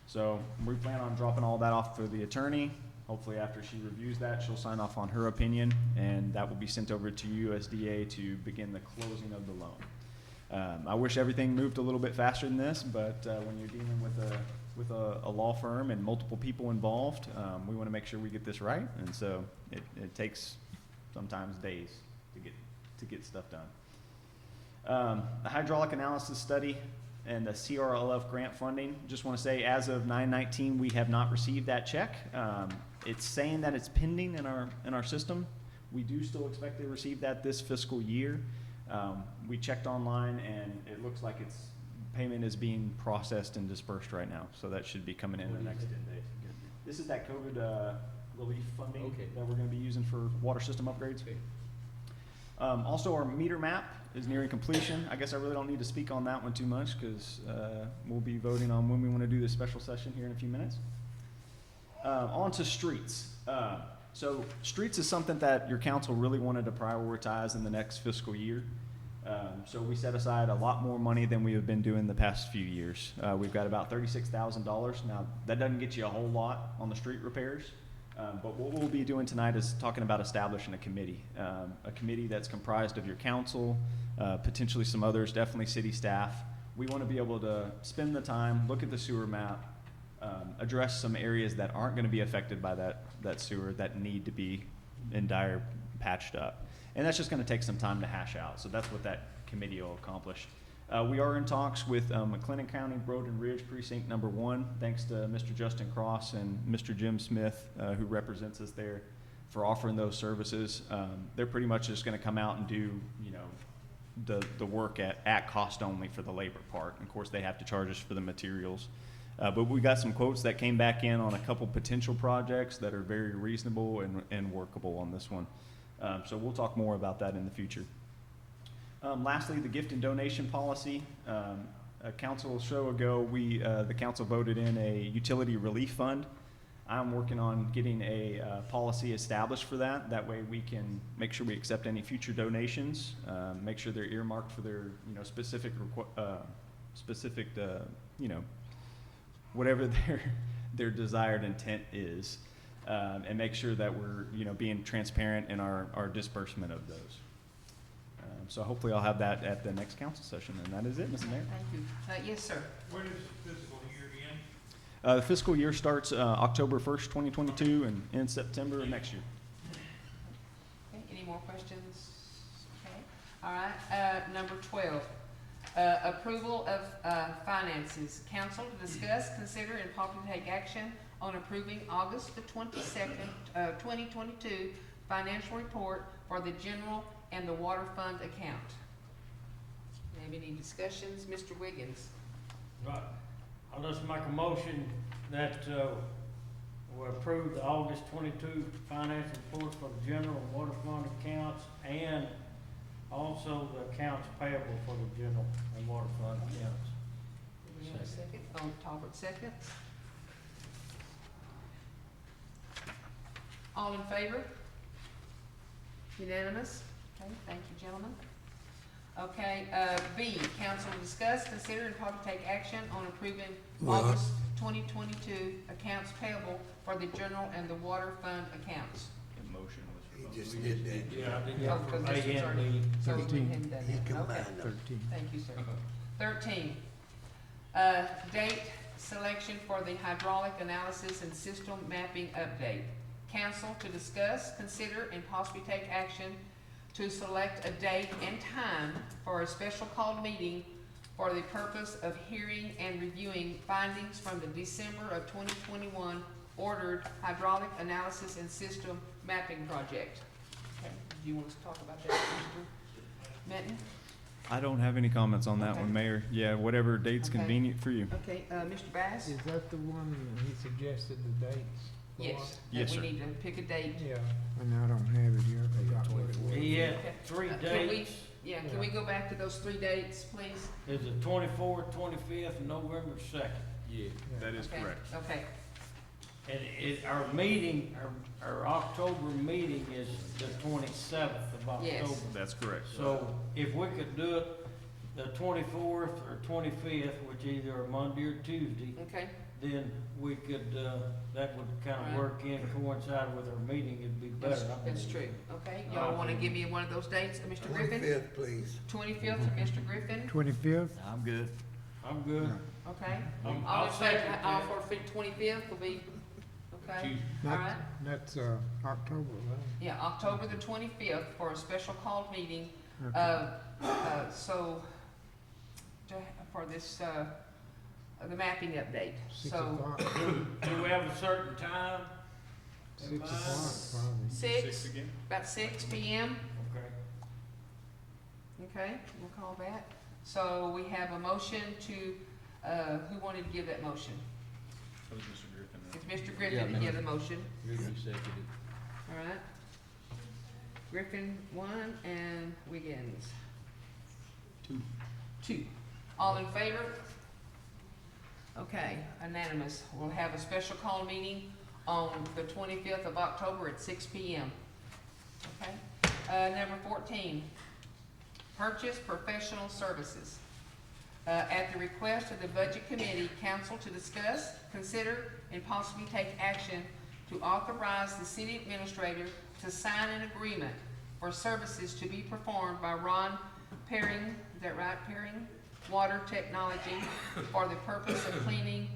So we plan on dropping all that off for the attorney. Hopefully after she reviews that, she'll sign off on her opinion, and that will be sent over to USDA to begin the closing of the loan. I wish everything moved a little bit faster than this, but when you're dealing with a law firm and multiple people involved, we want to make sure we get this right, and so it takes sometimes days to get stuff done. The hydraulic analysis study and the CRLF grant funding, just want to say as of 9/19, we have not received that check. It's saying that it's pending in our system. We do still expect to receive that this fiscal year. We checked online and it looks like payment is being processed and dispersed right now, so that should be coming in the next 10 days. This is that COVID relief funding that we're going to be using for water system upgrades. Also, our meter map is nearing completion. I guess I really don't need to speak on that one too much because we'll be voting on when we want to do this special session here in a few minutes. On to streets. So streets is something that your council really wanted to prioritize in the next fiscal year. So we set aside a lot more money than we have been doing the past few years. We've got about $36,000. Now, that doesn't get you a whole lot on the street repairs. But what we'll be doing tonight is talking about establishing a committee that's comprised of your council, potentially some others, definitely city staff. We want to be able to spend the time, look at the sewer map, address some areas that aren't going to be affected by that sewer that need to be in dire patched up. And that's just going to take some time to hash out. So that's what that committee will accomplish. We are in talks with McLennan County Road and Ridge Precinct Number 1, thanks to Mr. Justin Cross and Mr. Jim Smith, who represents us there, for offering those services. They're pretty much just going to come out and do, the work at cost only for the labor part. Of course, they have to charge us for the materials. But we got some quotes that came back in on a couple potential projects that are very reasonable and workable on this one. So we'll talk more about that in the future. Lastly, the gift and donation policy. A council show ago, the council voted in a utility relief fund. I'm working on getting a policy established for that. That way we can make sure we accept any future donations, make sure they're earmarked for their specific, whatever their desired intent is, and make sure that we're being transparent in our disbursement of those. So hopefully I'll have that at the next council session, and that is it, Mr. Mayor. Thank you. Yes, sir. When is the fiscal year again? The fiscal year starts October 1st, 2022, and ends September of next year. Okay, any more questions? Okay, all right, number 12, approval of finances. Council to discuss, consider, and possibly take action on approving August the 22nd, 2022 financial report for the general and the water fund account. Have any discussions? Mr. Wiggins? Right. I'll just make a motion that we approve the August 22 financial reports for the general and water fund accounts, and also the accounts payable for the general and water fund accounts. Do we have a second? Oh, Talbot seconds. All in favor? Unanimous? Okay, thank you, gentlemen. Okay, B, council will discuss, consider, and probably take action on approving Well- August 2022 accounts payable for the general and the water fund accounts. The motion was for He both. just did that. Yeah, I did Oh, that for because this A was and already- B. So we 13. hadn't done He that. Okay, combined them. 13. thank you, sir. 13, date selection for the hydraulic analysis and system mapping update. Council to discuss, consider, and possibly take action to select a date and time for a special called meeting for the purpose of hearing and reviewing findings from the December of 2021 ordered hydraulic analysis and system mapping project. Okay, do you want us to talk about that, Mr. Minton? I don't have any comments on that Okay. one, Mayor. Yeah, whatever date's Okay. convenient for you. Okay, Mr. Bass? Is that the one that he suggested the dates? for? Yes. Yes, sir. We need to pick a date. Yeah, and I don't have it here, I forgot what it was. He had Okay. three Can we- dates. Yeah, can we go back to those 3 dates, please? Is the 24th, 25th, and November 2nd. Yeah, that is Okay, correct. Okay, And our meeting, our October meeting is the 27th of Yes. October. That's correct. So if we could do it the 24th or 25th, which either a Monday or Tuesday, okay, then we could, that would kind Alright. of work in, coincide with our meeting, it'd be better. that's true, okay. Y'all wanna give me one of those dates, Mr. Griffin? 25th, please. 25th for Mr. Griffin, 25th? I'm good. I'm good. okay? I'll All in favor, second all that. for 25th will be, Okay, all right. That's, October 11th. Yeah, October the 25th for a special called meeting, Okay. so, for this, the mapping update. 6 So, o'clock, Do we have a certain time? 6 o'clock probably. 6, again? about 6 p.m., Okay. okay, we'll call that. So we have a motion to, who wanted to give that motion? That was Mr. Griffin. It's Mr. Griffin to give the motion. Ruby seconded. All right. Griffin, 1, and Wiggins. 2. All in favor? Okay, unanimous. We'll have a special call meeting on the 25th of October at 6 p.m. Okay? Number 14, purchase professional services. At the request of the Budget Committee, council to discuss, consider, and possibly take action to authorize the city administrator to sign an agreement for services to be performed by Ron Perring, is that right, Perring? Water Technology for the purpose of cleaning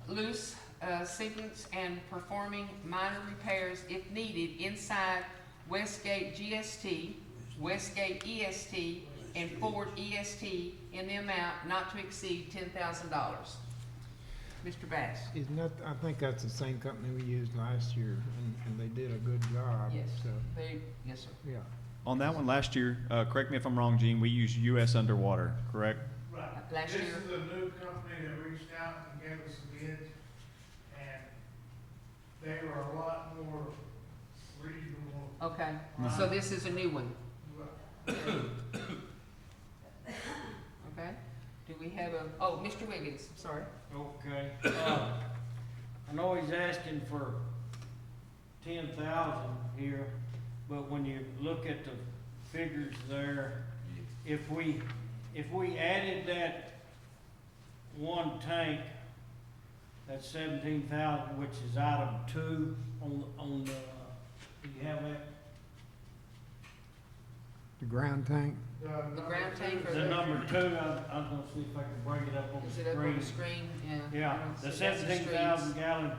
loose sinkings and performing minor repairs if needed inside Westgate GST, Westgate EST, and Ford EST in the amount not to exceed $10,000. Mr. Bass? Isn't that, I think that's the same company we used last year, and they did a good job. Yes. So, Yes, sir. yeah. On that one last year, correct me if I'm wrong, Gene, we used US Underwater, correct? Right. Last year. This is a new company that reached out and gave us some bids, and they were a lot more reasonable. Okay, so this is a new one. Okay, do we have a, oh, Mr. Wiggins, I'm sorry. Okay, I know he's asking for 10,000 here, but when you look at the figures there, if we added that one tank, that's 17,000, which is item 2 on the, do you have that? The ground tank? The ground tank or The the, number 2, I was gonna see if I can bring it up on is the it up on screen. the screen? Yeah. I Yeah, don't the see- that's the 17,000 streets. gallon,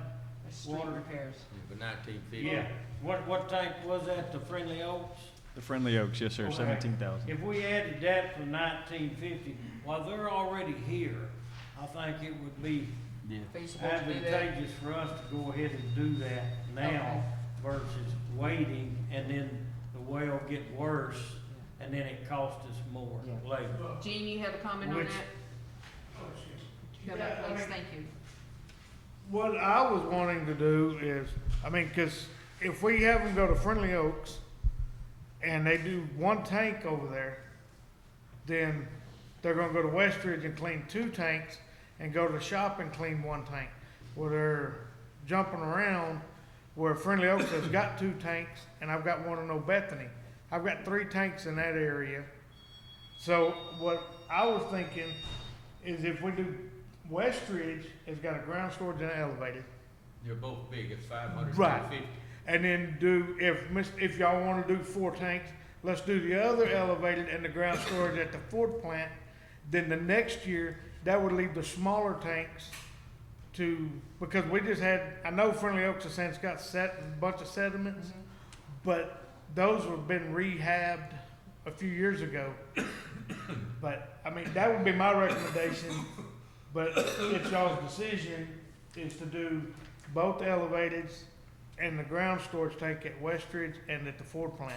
That's street water. repairs. For 1950. yeah. What tank was that, the Friendly Oaks? The Friendly Oaks, yes, sir, Okay. 17,000. If we added that for 1950, while they're already here, I think it would be Yeah. Feasible to do that? advantageous for us to go ahead and do that now versus waiting and then the well get worse and then it costs us more Yeah. later. Gene, you have a comment on Which- that? Come Yeah, back, I please, mean- thank you. What I was wanting to do is, I mean, cause if we have them go to Friendly Oaks and they do one tank over there, then they're gonna go to Westridge and clean 2 tanks and go to the shop and clean 1 tank. Where they're jumping around, where Friendly Oaks has got 2 tanks and I've got one in Old Bethany. I've got 3 tanks in that area. So what I was thinking is if we do Westridge has got a ground storage and an elevated. They're both big, it's 500, Right. 750. And then do, if y'all wanna do 4 tanks, let's do the other elevated and the ground storage at the Ford plant. Then the next year, that would leave the smaller tanks to, because we just had, I know Friendly Oaks has since got a bunch of sediments, but those have been rehabbed a few years ago. But, I mean, that would be my recommendation, but it's y'all's decision, is to do both elevateds and the ground storage tank at Westridge and at the Ford plant.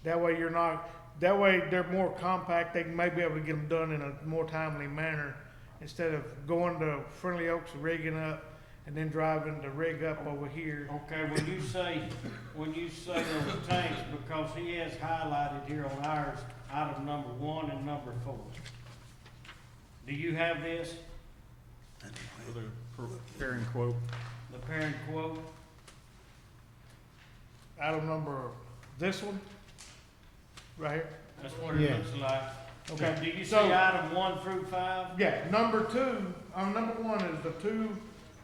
That way you're not, that way they're more compact, they may be able to get them done in a more timely manner, instead of going to Friendly Oaks, rigging up, and then driving the rig up over here. Okay, when you say those tanks, because he has highlighted here on ours, item number 1 and number 4. Do you have this, For the preparing quote. the parent quote? Item number, this one, right here. That's what it Yeah. looks like. Okay, Do you see so- item 1 through 5? Yeah, number 2, number 1 is the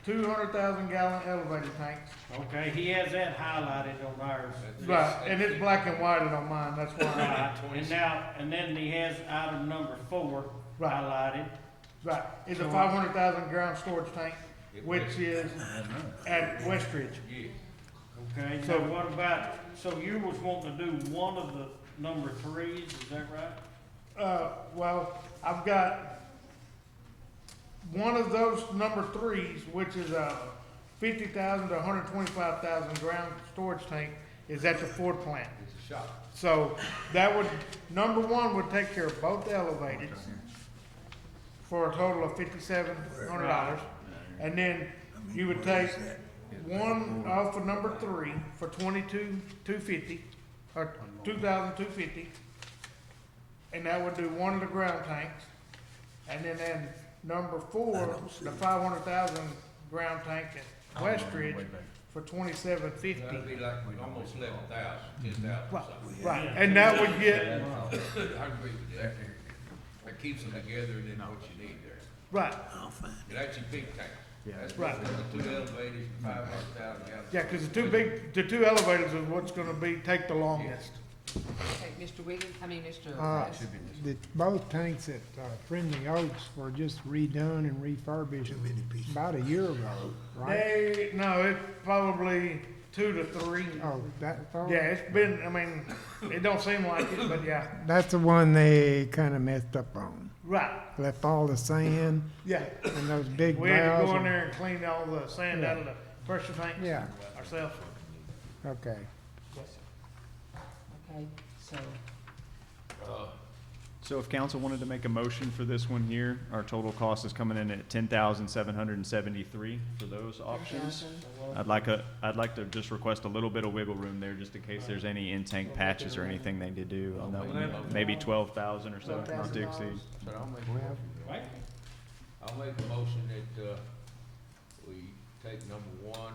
200,000 gallon elevator tanks. Okay, he has that highlighted on ours. Right, and it's black and white on mine, that's why. Right, and then he has item number 4 Right. highlighted. Right, it's a 500,000 ground storage tank. which is at Westridge. Yes. Okay, So- so what about, so you was wanting to do one of the number threes, is that right? Well, I've got one of those number threes, which is a 50,000 to 125,000 ground storage tank, is at the Ford plant. It's a shop. So that would, number one would take care of both the elevators for a total of $5,700. And then you would take one off of number three for $22,250, or $2,250. And that would do one of the ground tanks. And then number four, the 500,000 ground tank at Westridge for $2,750. That'd be like almost 11,000, 10,000 Right, something. right, and that would get, I agree with that. That keeps them together and then what you need there. right, It actually big tanks. That's Right. the 2 elevators, 500,000 gallons. yeah, cause the two elevators is what's gonna take the longest. Okay, Mr. Wiggins, Mr. Uh, Price. Both tanks at Friendly Oaks were just redone and refurbished about a year ago, right? No, it's probably 2 to 3. Oh, that far? Yeah, it's been, it don't seem like it, but yeah, That's the one they kinda messed up on. right, Left all the sand yeah. and those big We had to valves. go in there and clean all the sand out of the pressure tanks Yeah, ourselves. okay. Okay, so, So if council wanted to make a motion for this one here, our total cost is coming in at 10,773 for those options. 10,000. I'd like to just request a little bit of wiggle room there, just in case there's any in-tank patches or anything they need to do on that one. Maybe 12,000 or so, not to exceed. But I'll make, Well, I'll make a motion that, we take number one,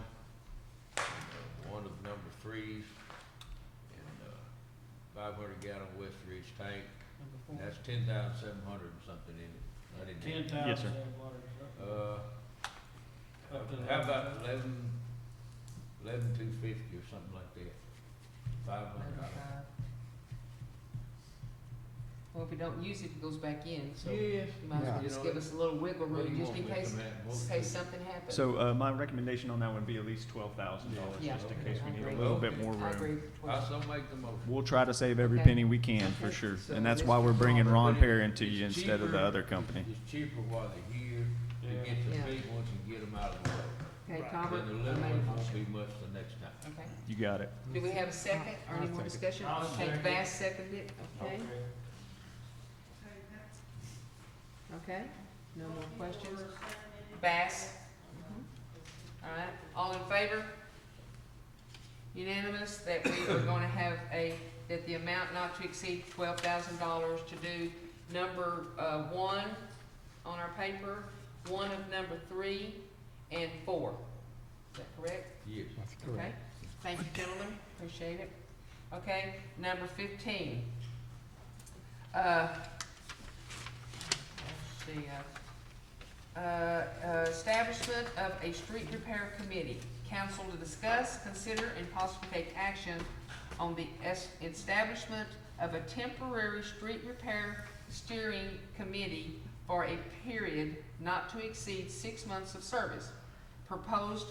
one of number threes, and, 500 gallon West Ridge tank. number four. That's 10,700 and something in it. I didn't. 10,000. Yes, sir. Up to How about 11,250 or something like that? 500 dollars. Well, if we don't use it, it goes back in, so Yes. you might as well Yeah. just give us a little wiggle What do room, you just want in me to case, come out? in case something happens. So, my recommendation on that would be at least $12,000, Yeah. just in case we need a I little agree. bit more I room. agree. I'll so make the motion. We'll try to save every Okay. penny we can, for Okay. sure. So And that's Mr. why we're bringing Ron But Perry into you it's instead of the cheaper- other company. It's cheaper while they're here to get the Yeah. big ones and get them out of the way. Okay, Right. Conver, Then the I little made a ones won't motion. be much the next time. Okay, You got it. do we have a second, or any more discussion? I'll Okay, second. Bass seconded, okay, okay, no more questions? Bass? All right, all in favor? Unanimous that we are gonna have that the amount not to exceed $12,000 to do number, one on our paper, one of number 3, and 4. Is that correct? Yes. That's Okay, correct. thank you, gentlemen, appreciate it. Okay, number 15. Let's see, establishment of a street repair committee. Council to discuss, consider, and possibly take action on the establishment of a temporary street repair steering committee for a period not to exceed 6 months of service. Proposed,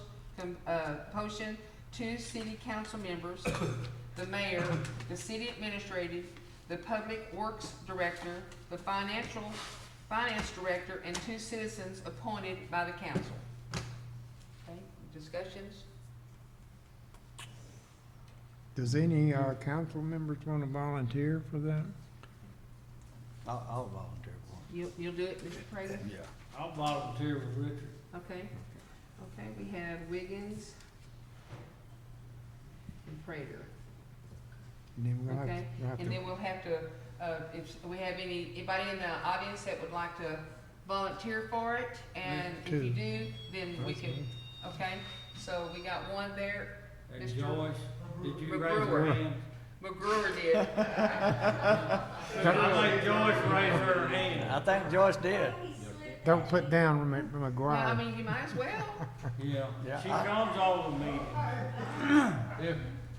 motion, 2 city council members, the mayor, the city administrator, the public works director, the finance director, and 2 citizens appointed by the council. Okay, discussions? Does any council members want to volunteer for that? I'll volunteer for You'll do it, Mr. Prater? it. Yeah. I'll volunteer with Richard. Okay, okay, we have Wiggins and Prater. And then we'll have, Okay, we'll have and to, then we'll have to, if we have anybody in the audience that would like to volunteer for it, and if you Two. do, then we can, okay? So we got one there, And Mr. Joyce, did you McGruer. raise your hand? McGruer did. I think Joyce raised her hand. I think Joyce did. don't put down Well, I McGuire. mean, you might as well. Yeah, Yeah, she I- comes all the meetings. If,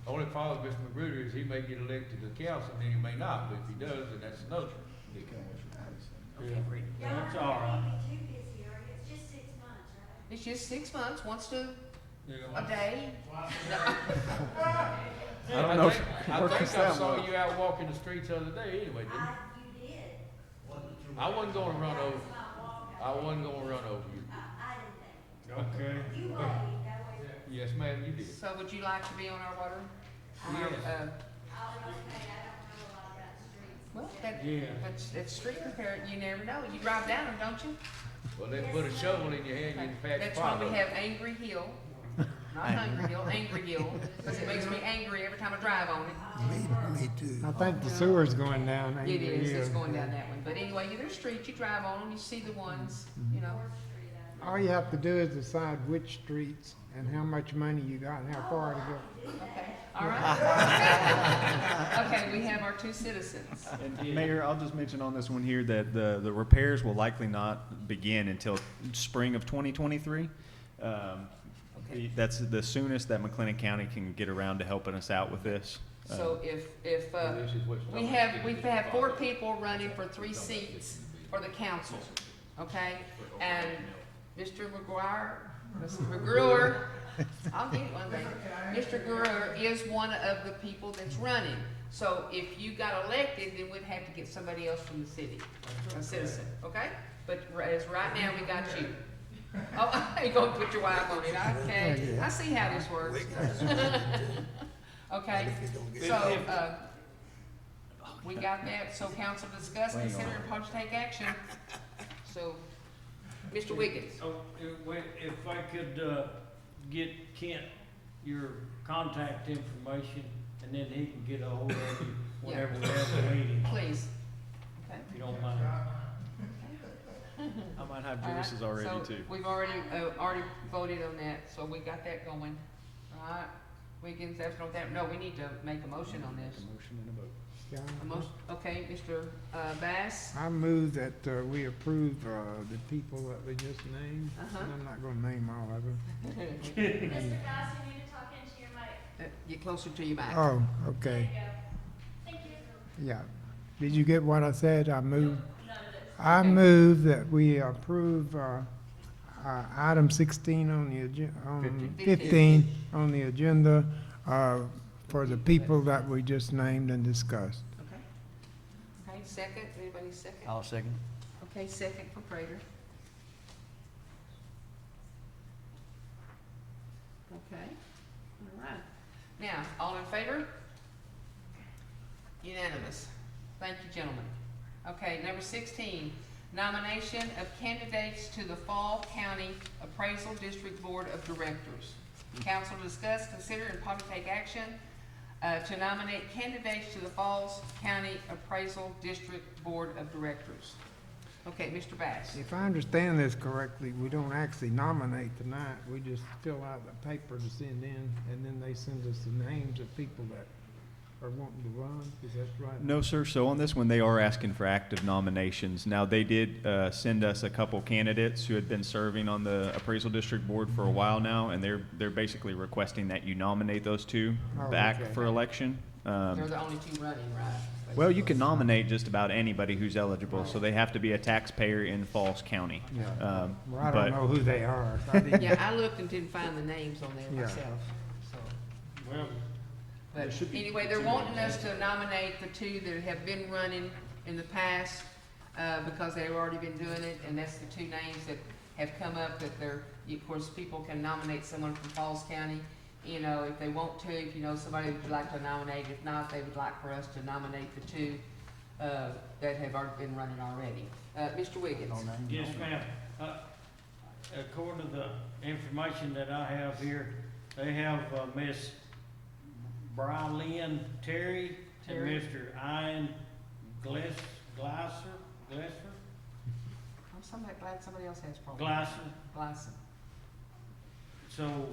only problem with Mr. Magruder is he may get elected to council, and then he may not, but if he does, then that's another. Yeah, that's all right. Too busy, or it's just 6 months, right? It's just 6 months, once a Yeah. day. I don't know if I it works think I that saw well. you out walking the streets the other day anyway, didn't you? You did. I wasn't gonna run over, I wasn't gonna run over you. I didn't think. Okay. You waved, that way. Yes, ma'am, you did. So would you like to be on our water? Yes. I was okay, I don't know a lot about streets. Well, that, Yeah. it's street repair, you never know. You drive down them, don't you? Well, they put a shovel in your hand, you can patch That's why pot we up. have Angry Hill, not Hungry Hill, Angry Hill, because it makes me angry every time I drive on it. Me too. I think the sewer's going down. It is, it's going down that one. But anyway, there's streets, you drive on them, you see the ones, you know. All you have to do is decide which streets and how much money you got and how far to go. Okay, all right. Okay, we have our two citizens. And Mayor, I'll just mention on this one here that the repairs will likely not begin until spring of 2023. Okay. That's the soonest that McLennan County can get around to helping us out with this. So if, This is what you're we talking have, about. we've had 4 people running for 3 seats for the council, okay? And Mr. McGruer, I'll get it one day. Mr. McGruer is one of the people that's running. So if you got elected, then we'd have to get somebody else from the city, a citizen, okay? But as right now, we got you. Oh, I ain't gonna put your wife on it, okay? I see how this works. Okay, so, we got that, so council discuss, consider, and possibly take action. So, Mr. Wiggins, Oh, if I could, get Kent your contact information, and then he can get a hold of you whenever we have a meeting, please. Okay. if you don't mind. I might have All right, Joyce's already so too. we've already voted on that, so we got that going. All right, Wiggins, that's no, we need to make a motion on this. Motion and a vote. A motion, okay, Mr. Bass, I move that we approve the people that we just named. Uh-huh. And I'm not gonna name all of them. Mr. Goss, you need to talk into your mic. get closer to your mic. Oh, There okay, you go. Thank you. yeah. Did you get what I said? I moved. None of this. I Okay. move that we approve item 16 on the agenda, 15 on the agenda for the people that we just named and discussed. Okay. Okay, second, anybody second? I'll second. Okay, second for Prater. Okay, all right. Now, all in favor? Unanimous. Thank you, gentlemen. Okay, number 16, nomination of candidates to the Fall County Appraisal District Board of Directors. Council discuss, consider, and probably take action to nominate candidates to the Falls County Appraisal District Board of Directors. Okay, Mr. Bass. If I understand this correctly, we don't actually nominate tonight. We just fill out the paper to send in, and then they send us the names of people that are wanting to run. Is that right? No, sir. So on this one, they are asking for active nominations. Now, they did send us a couple candidates who had been serving on the appraisal district board for a while now, and they're basically requesting that you nominate those two Oh, back okay. for election. They're the only two running, right? Well, you can nominate just about anybody who's eligible, so they have to be a taxpayer in Falls County. Yeah. Well, I but- don't know who they are. I didn't- Yeah, I looked and didn't find the names on there Yeah. myself, so. Well, But anyway, they're wanting us to nominate the two that have been running in the past, because they've already been doing it, and that's the two names that have come up that they're, of course, people can nominate someone from Falls County, you know, if they want to, if you know somebody would like to nominate, if not, they would like for us to nominate the two, that have already been running already. Mr. Wiggins? yes, ma'am. According to the information that I have here, they have Miss Brylin Terry and Terry. Mr. Ian Glasser. I'm glad somebody else has problems. Glasser. Glasson. So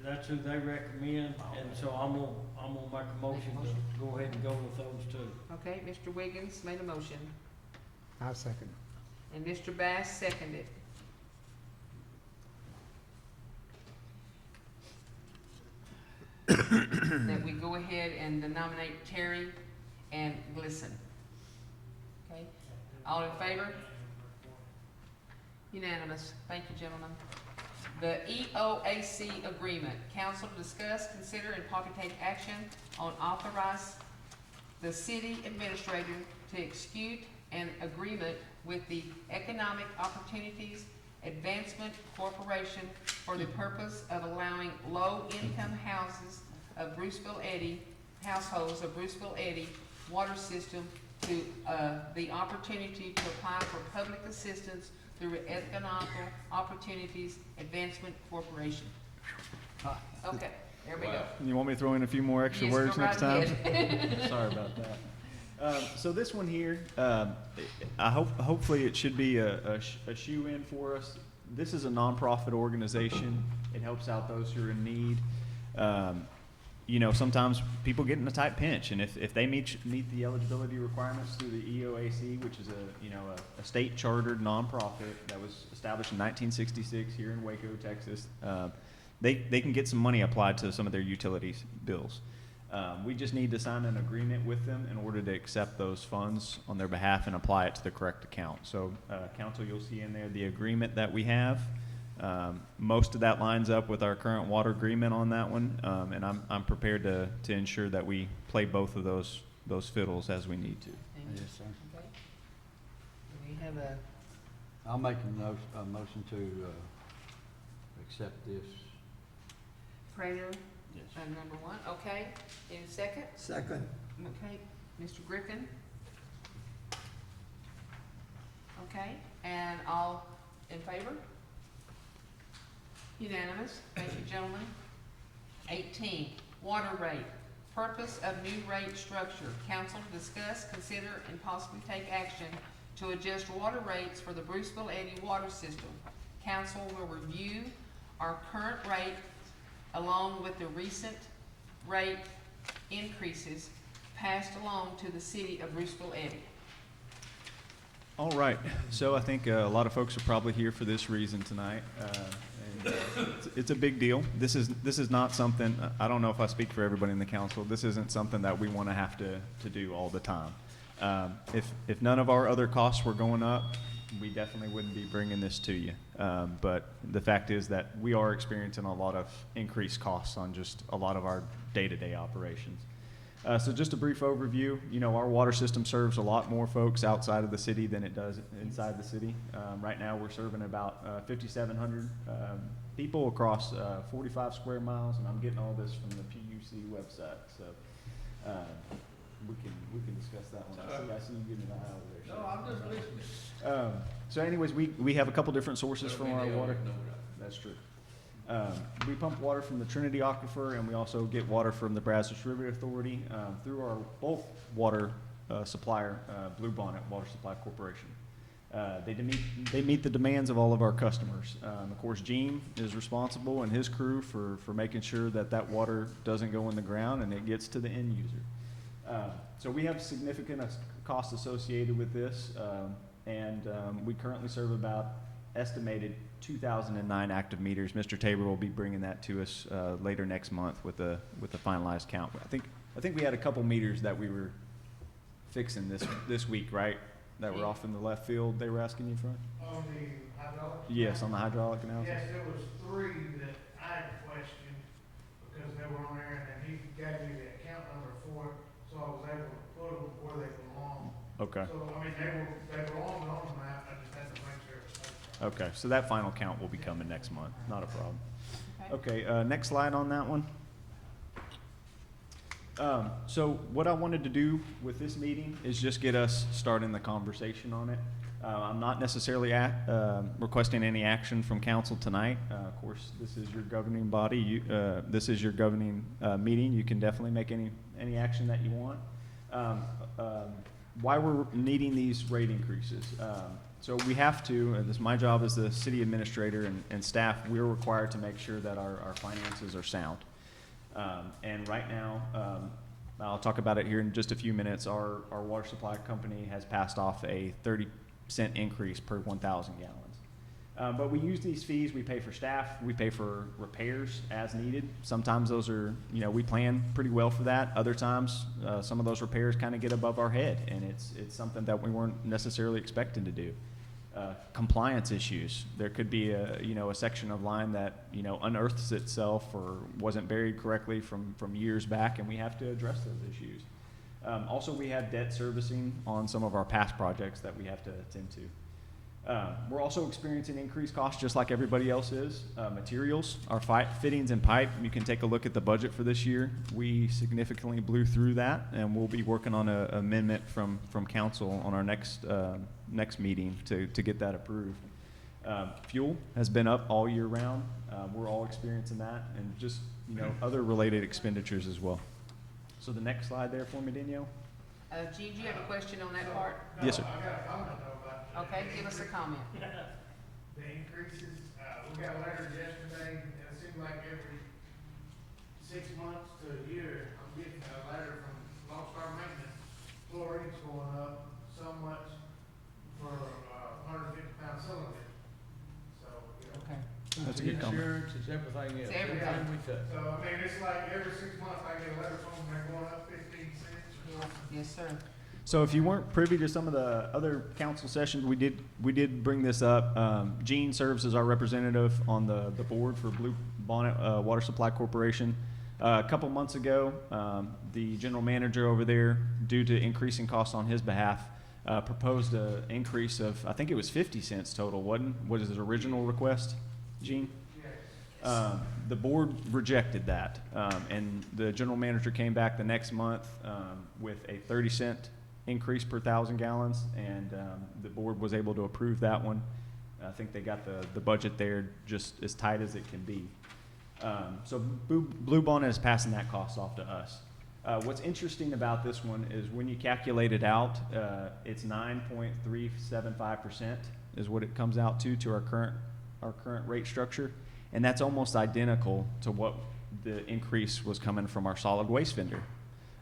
that's who they recommend, and so I'm gonna make a motion to go ahead and go with those two. Okay, Mr. Wiggins made a motion, I second. and Mr. Bass seconded. That we go ahead and nominate Terry and Glisson. Okay, all in favor? Unanimous. Thank you, gentlemen. The EOAC agreement, council to discuss, consider, and possibly take action on authorize the city administrator to execute an agreement with the Economic Opportunities Advancement Corporation for the purpose of allowing low-income houses of Bruceville-Eddy, households of Bruceville-Eddy water system to, the opportunity to apply for public assistance through Economic Opportunities Advancement Corporation. Okay, there we go. You want me to throw in a few more extra Yes, words go next right time? ahead. Sorry about that. So this one here, hopefully it should be a shoe-in for us. This is a nonprofit organization. It helps out those who are in need. You know, sometimes people get in a tight pinch, and if they meet the eligibility requirements through the EOAC, which is a state chartered nonprofit that was established in 1966 here in Waco, Texas, they can get some money applied to some of their utilities bills. We just need to sign an agreement with them in order to accept those funds on their behalf and apply it to the correct account. So, council, you'll see in there the agreement that we have. Most of that lines up with our current water agreement on that one, and I'm prepared to ensure that we play both of those fiddles as we need to. Yes, sir. Okay. Do we have a, I'll make a motion to accept this. Prater, Yes. number one, okay, in a second? Second. Okay, Mr. Griffin? Okay, and all in favor? Unanimous, thank you, gentlemen. 18, water rate, purpose of new rate structure. Council to discuss, consider, and possibly take action to adjust water rates for the Bruceville-Eddy water system. Council will review our current rate along with the recent rate increases passed along to the city of Bruceville-Eddy. All right, so I think a lot of folks are probably here for this reason tonight. It's a big deal. This is not something, I don't know if I speak for everybody in the council, this isn't something that we want to have to do all the time. If none of our other costs were going up, we definitely wouldn't be bringing this to you. But the fact is that we are experiencing a lot of increased costs on just a lot of our day-to-day operations. So just a brief overview, you know, our water system serves a lot more folks outside of the city than it does inside the city. Right now we're serving about 5,700 people across 45 square miles, and I'm getting all this from the PUC website. So we can discuss that one. I see you giving an eye over there. No, I'm just listening. So anyways, we have a couple different sources from our water. That's true. We pump water from the Trinity Aquifer, and we also get water from the Brazos River Authority through our both water supplier, Blue Bonnet Water Supply Corporation. They meet the demands of all of our customers. Of course, Gene is responsible and his crew for making sure that water doesn't go in the ground and it gets to the end user. So we have significant costs associated with this, and we currently serve about estimated 2,009 active meters. Mr. Tabor will be bringing that to us later next month with a finalized count. I think we had a couple meters that we were fixing this week, right? That were off in the left field. They were asking you for. On the hydraulic? Yes, on the hydraulic analysis. Yes, there was 3 that I had questioned because they were on there, and then he gave me the account number for it, so I was able to put them where they belong. Okay. So, I mean, they belonged on the map, I just had to make sure it was safe. Okay, so that final count will be coming next month. Not a problem. Okay, next slide on that one. So what I wanted to do with this meeting is just get us starting the conversation on it. I'm not necessarily requesting any action from council tonight. Of course, this is your governing body. This is your governing meeting. You can definitely make any action that you want. Why we're needing these rate increases. So we have to, and this is my job as the city administrator and staff, we're required to make sure that our finances are sound. And right now, I'll talk about it here in just a few minutes, our water supply company has passed off a 30-cent increase per 1,000 gallons. But we use these fees, we pay for staff, we pay for repairs as needed. Sometimes those are, you know, we plan pretty well for that. Other times, some of those repairs kind of get above our head, and it's something that we weren't necessarily expecting to do. compliance issues. There could be a section of line that, unearths itself or wasn't buried correctly from years back, and we have to address those issues. Also, we have debt servicing on some of our past projects that we have to attend to. We're also experiencing increased costs just like everybody else is. Materials, our fittings and pipe, you can take a look at the budget for this year. We significantly blew through that, and we'll be working on an amendment from council on our next meeting to get that approved. Fuel has been up all year round. We're all experiencing that, and just other related expenditures as well. So the next slide there for me, Danielle. Gene, do you have a question on that part? Yes, sir. I got a comment though about. Okay, give us a comment. The increases, we got letters yesterday, and it seems like every 6 months to a year, I'm getting a letter from Lost Star Maintenance, chlorine's going up so much for, 150-pound cylinder. So, Okay. That's a good comment. Insurance, it's everything else. It's everything. We touch. So, I mean, it's like every 6 months I get a letter from them, they're going up 15 cents. Yes, sir. So if you weren't privy to some of the other council sessions, we did bring this up. Gene serves as our representative on the board for Blue Bonnet Water Supply Corporation. A couple months ago, the general manager over there, due to increasing costs on his behalf, proposed an increase of, I think it was 50 cents total, wasn't? What is his original request, Gene? The board rejected that, and the general manager came back the next month with a 30-cent increase per 1,000 gallons, and the board was able to approve that one. I think they got the budget there just as tight as it can be. So Blue Bonnet is passing that cost off to us. What's interesting about this one is when you calculate it out, it's 9.375% is what it comes out to our current rate structure. And that's almost identical to what the increase was coming from our solid waste vendor.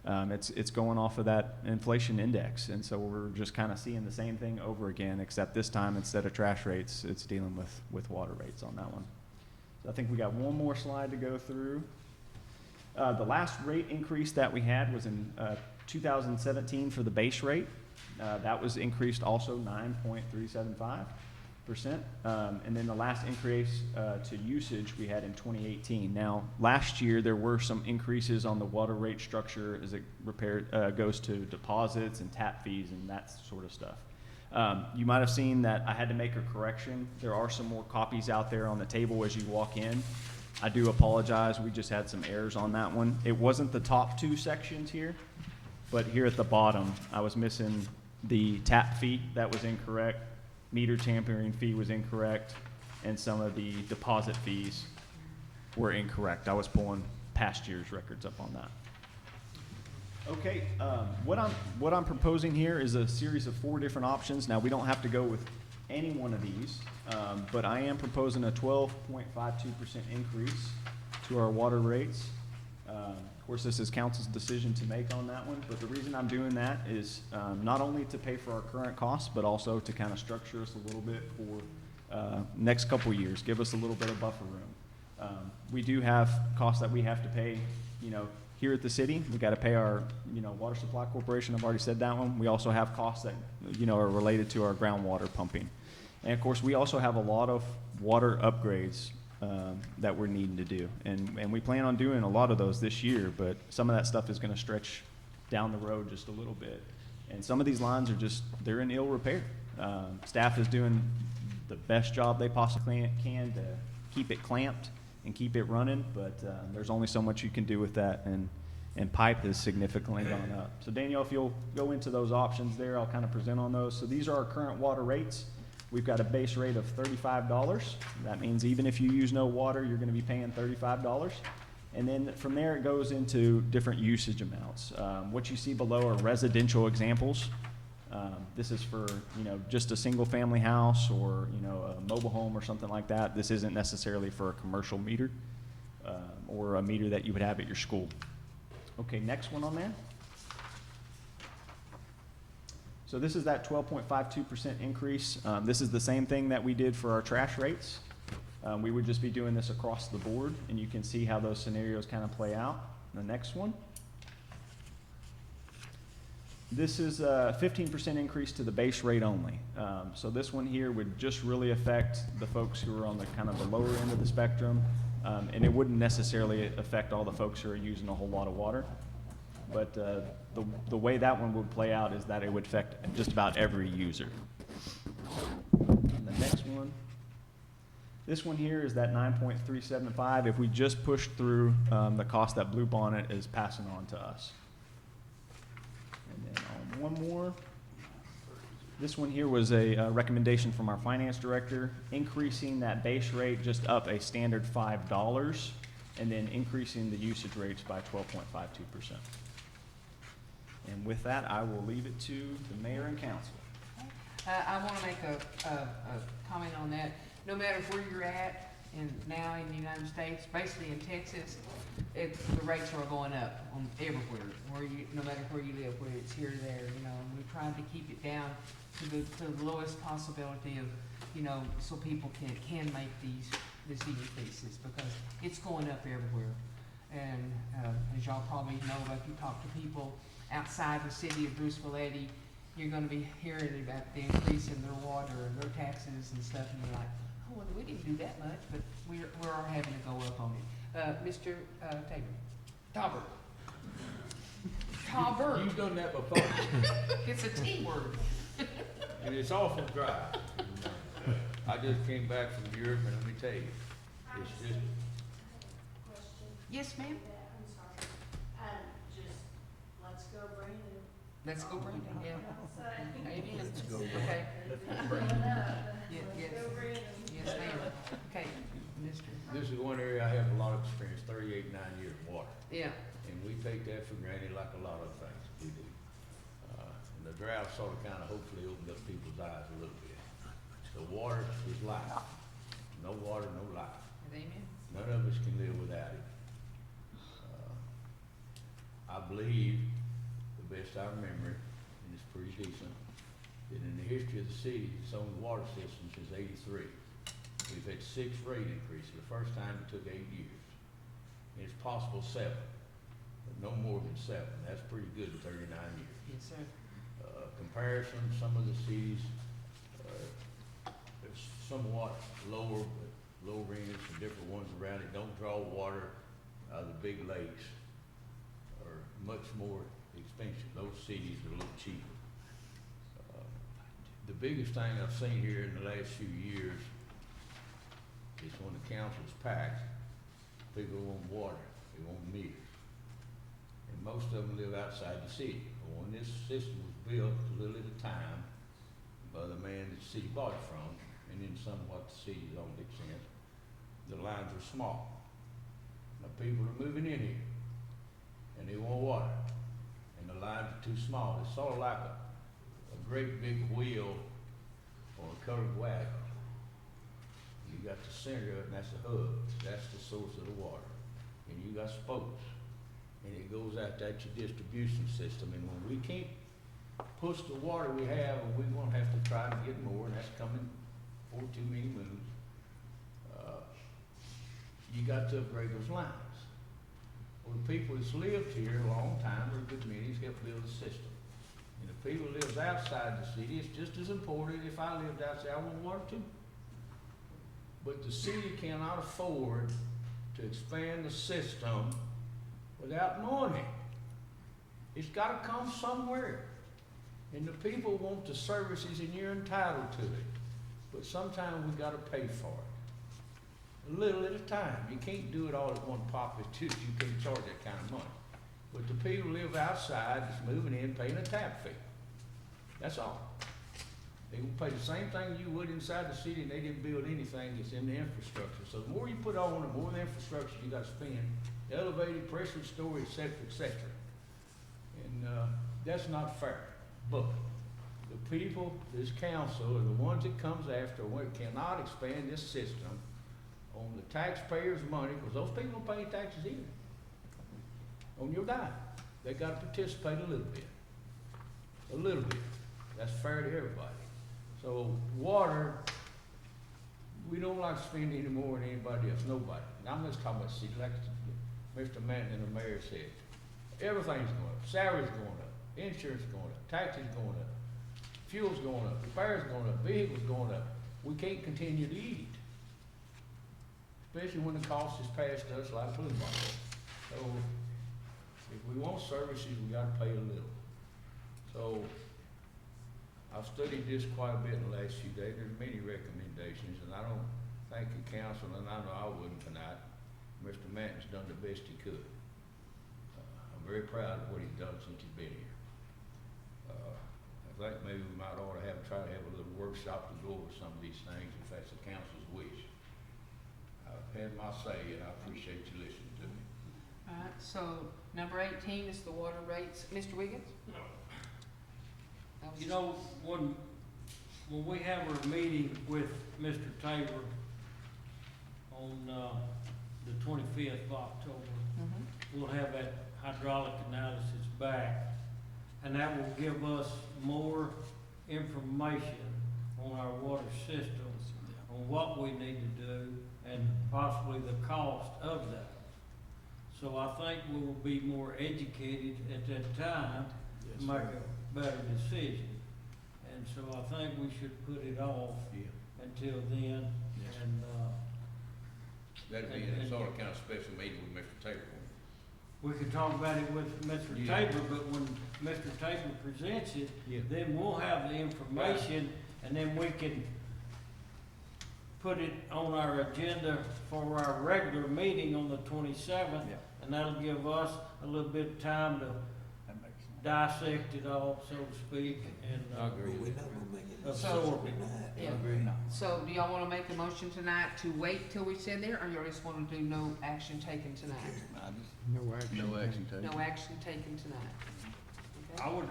It's going off of that inflation index, and so we're just kind of seeing the same thing over again, except this time instead of trash rates, it's dealing with water rates on that one. So I think we got one more slide to go through. The last rate increase that we had was in 2017 for the base rate. That was increased also 9.375%. And then the last increase to usage we had in 2018. Now, last year there were some increases on the water rate structure as it goes to deposits and tap fees and that sort of stuff. You might have seen that I had to make a correction. There are some more copies out there on the table as you walk in. I do apologize. We just had some errors on that one. It wasn't the top two sections here, but here at the bottom, I was missing the tap fee. That was incorrect. Meter tampering fee was incorrect, and some of the deposit fees were incorrect. I was pulling past year's records up on that. Okay, what I'm proposing here is a series of 4 different options. Now, we don't have to go with any one of these, but I am proposing a 12.52% increase to our water rates. Of course, this is council's decision to make on that one, but the reason I'm doing that is not only to pay for our current costs, but also to kind of structure us a little bit for next couple years, give us a little bit of buffer room. We do have costs that we have to pay, here at the city. We got to pay our, Water Supply Corporation. I've already said that one. We also have costs that, are related to our groundwater pumping. And of course, we also have a lot of water upgrades that we're needing to do. And we plan on doing a lot of those this year, but some of that stuff is going to stretch down the road just a little bit. And some of these lines are they're in ill repair. Staff is doing the best job they possibly can to keep it clamped and keep it running, but there's only so much you can do with that, and pipe has significantly gone up. So Danielle, if you'll go into those options there, I'll kind of present on those. So these are our current water rates. We've got a base rate of $35. That means even if you use no water, you're going to be paying $35. And then from there, it goes into different usage amounts. What you see below are residential examples. This is for, just a single family house or, a mobile home or something like that. This isn't necessarily for a commercial meter or a meter that you would have at your school. Okay, next one on there. So this is that 12.52% increase. This is the same thing that we did for our trash rates. We would just be doing this across the board, and you can see how those scenarios kind of play out. The next one. This is a 15% increase to the base rate only. So this one here would just really affect the folks who are on the kind of the lower end of the spectrum. And it wouldn't necessarily affect all the folks who are using a whole lot of water. But the way that one would play out is that it would affect just about every user. And the next one, this one here is that 9.375 if we just push through the cost that Blue Bonnet is passing on to us. And then on one more, this one here was a recommendation from our finance director, increasing that base rate just up a standard $5 and then increasing the usage rates by 12.52%. And with that, I will leave it to the mayor and council. I want to make a comment on that. No matter where you're at, now in the United States, basically in Texas, the rates are going up on everywhere. No matter where you live, whether it's here or there, and we're trying to keep it down to the lowest possibility of, so people can make these increases, because it's going up everywhere. And as y'all probably know, if you talk to people outside the city of Bruceville-Eddy, you're going to be hearing about the increase in their water and their taxes and stuff, and you're like, oh, well, we didn't do that much, but we are having to go up on it. Mr. Tauber. Tauber. You've done that before, It's a T word. and it's awful dry. I just came back from Europe, and let me tell you, it's just, Yes, ma'am. I'm sorry. Just, let's go, Brandon. Let's go, Brandon. Yeah. Amen. Let's go, Okay. Yes, Go, Brandon. yes, ma'am. Okay, Mr. this is one area I have a lot of experience, 38, 9 years of water. Yeah. And we take that for granted like a lot of things we do. And the drought sort of kind of hopefully opened up people's eyes a little bit. The water is life. No water, no life. Amen. None of us can live without it. I believe, the best I remember, and it's pretty decent, that in the history of the city, its own water system since '83. We've had 6 rate increases. The first time it took 8 years. And it's possible 7, but no more than 7. That's pretty good in 39 years. Yes, sir. Comparison, some of the cities, are somewhat lower, but low rents and different ones around it don't draw water out of the big lakes, are much more expensive. Those cities are a little cheaper. The biggest thing I've seen here in the last few years is when the council's packed, people want water, they want meters. And most of them live outside the city. When this system was built a little at a time by the man that the city bought it from, and then somewhat the city's own extent, the lines are small. Now people are moving in here, and they want water, and the lines are too small. It's sort of like a great big wheel on a covered wagon. You got the center of it, and that's the hub. That's the source of the water. And you got spokes, and it goes out to your distribution system. And when we can't push the water we have, and we're gonna have to try to get more, and that's coming for too many moons, you got to upgrade those lines. Well, the people that's lived here a long time, or a good many, has helped build the system. And the people that lives outside the city, it's just as important. If I lived outside, I want water too. But the city cannot afford to expand the system without knowing it. It's gotta come somewhere. And the people want the services, and you're entitled to it. But sometimes we gotta pay for it. A little at a time. You can't do it all at one pop. It's just, you can't charge that kind of money. But the people who live outside that's moving in paying a tap fee. That's all. They will pay the same thing you would inside the city, and they didn't build anything that's in the infrastructure. So the more you put on, the more the infrastructure you gotta spend, elevated pressure storage, et cetera, et cetera. And, that's not fair. But the people, this council, are the ones that comes after, we cannot expand this system on the taxpayers' money, because those people don't pay taxes either. On your dime. They gotta participate a little bit. A little bit. That's fair to everybody. So water, we don't like to spend any more than anybody else, nobody. Now I'm just talking about the city, like Mr. Manton and the mayor said. Everything's going up, salaries going up. Insurance going up, taxes going up, fuel's going up, repairs going up, vehicles going up. We can't continue to eat. Especially when the cost is passed to us like food market. So, if we want services, we gotta pay a little. So, I've studied this quite a bit in the last few days. There's many recommendations, and I don't think the council, and I know I wouldn't tonight, Mr. Manton's done the best he could. I'm very proud of what he's done since he's been here. I think maybe we might ought to try to have a little workshop to go over some of these things, if that's the council's wish. I've had my say, and I appreciate you listening to me. All right, so number 18 is the water rates. Mr. Wiggins? That was You know, when we have our meeting with Mr. Tabor on, the 25th of October, we'll have that hydraulic analysis back, and that will give us more information on our water systems, on what we need to do, and possibly the cost of that. So I think we will be more educated at that time to make a better decision. And so I think we should put it off until then, and, That'd be a sort of kind of special meeting with Mr. Tabor. we could talk about it with Mr. Yeah. Tabor, but when Mr. Tabor presents it, Yeah. then we'll have the information, and then we can put it on our agenda for our regular meeting on the 27th, Yeah. and that'll give us a little bit of time to That makes sense. dissect it all, so to speak, and, I agree We're with not that. gonna make it Absorb it. tonight. Yeah. Agree. So do y'all wanna make a motion tonight to wait till we sit there, or you just wanna do no action taken tonight? No action. No action taken. No action taken tonight. I would,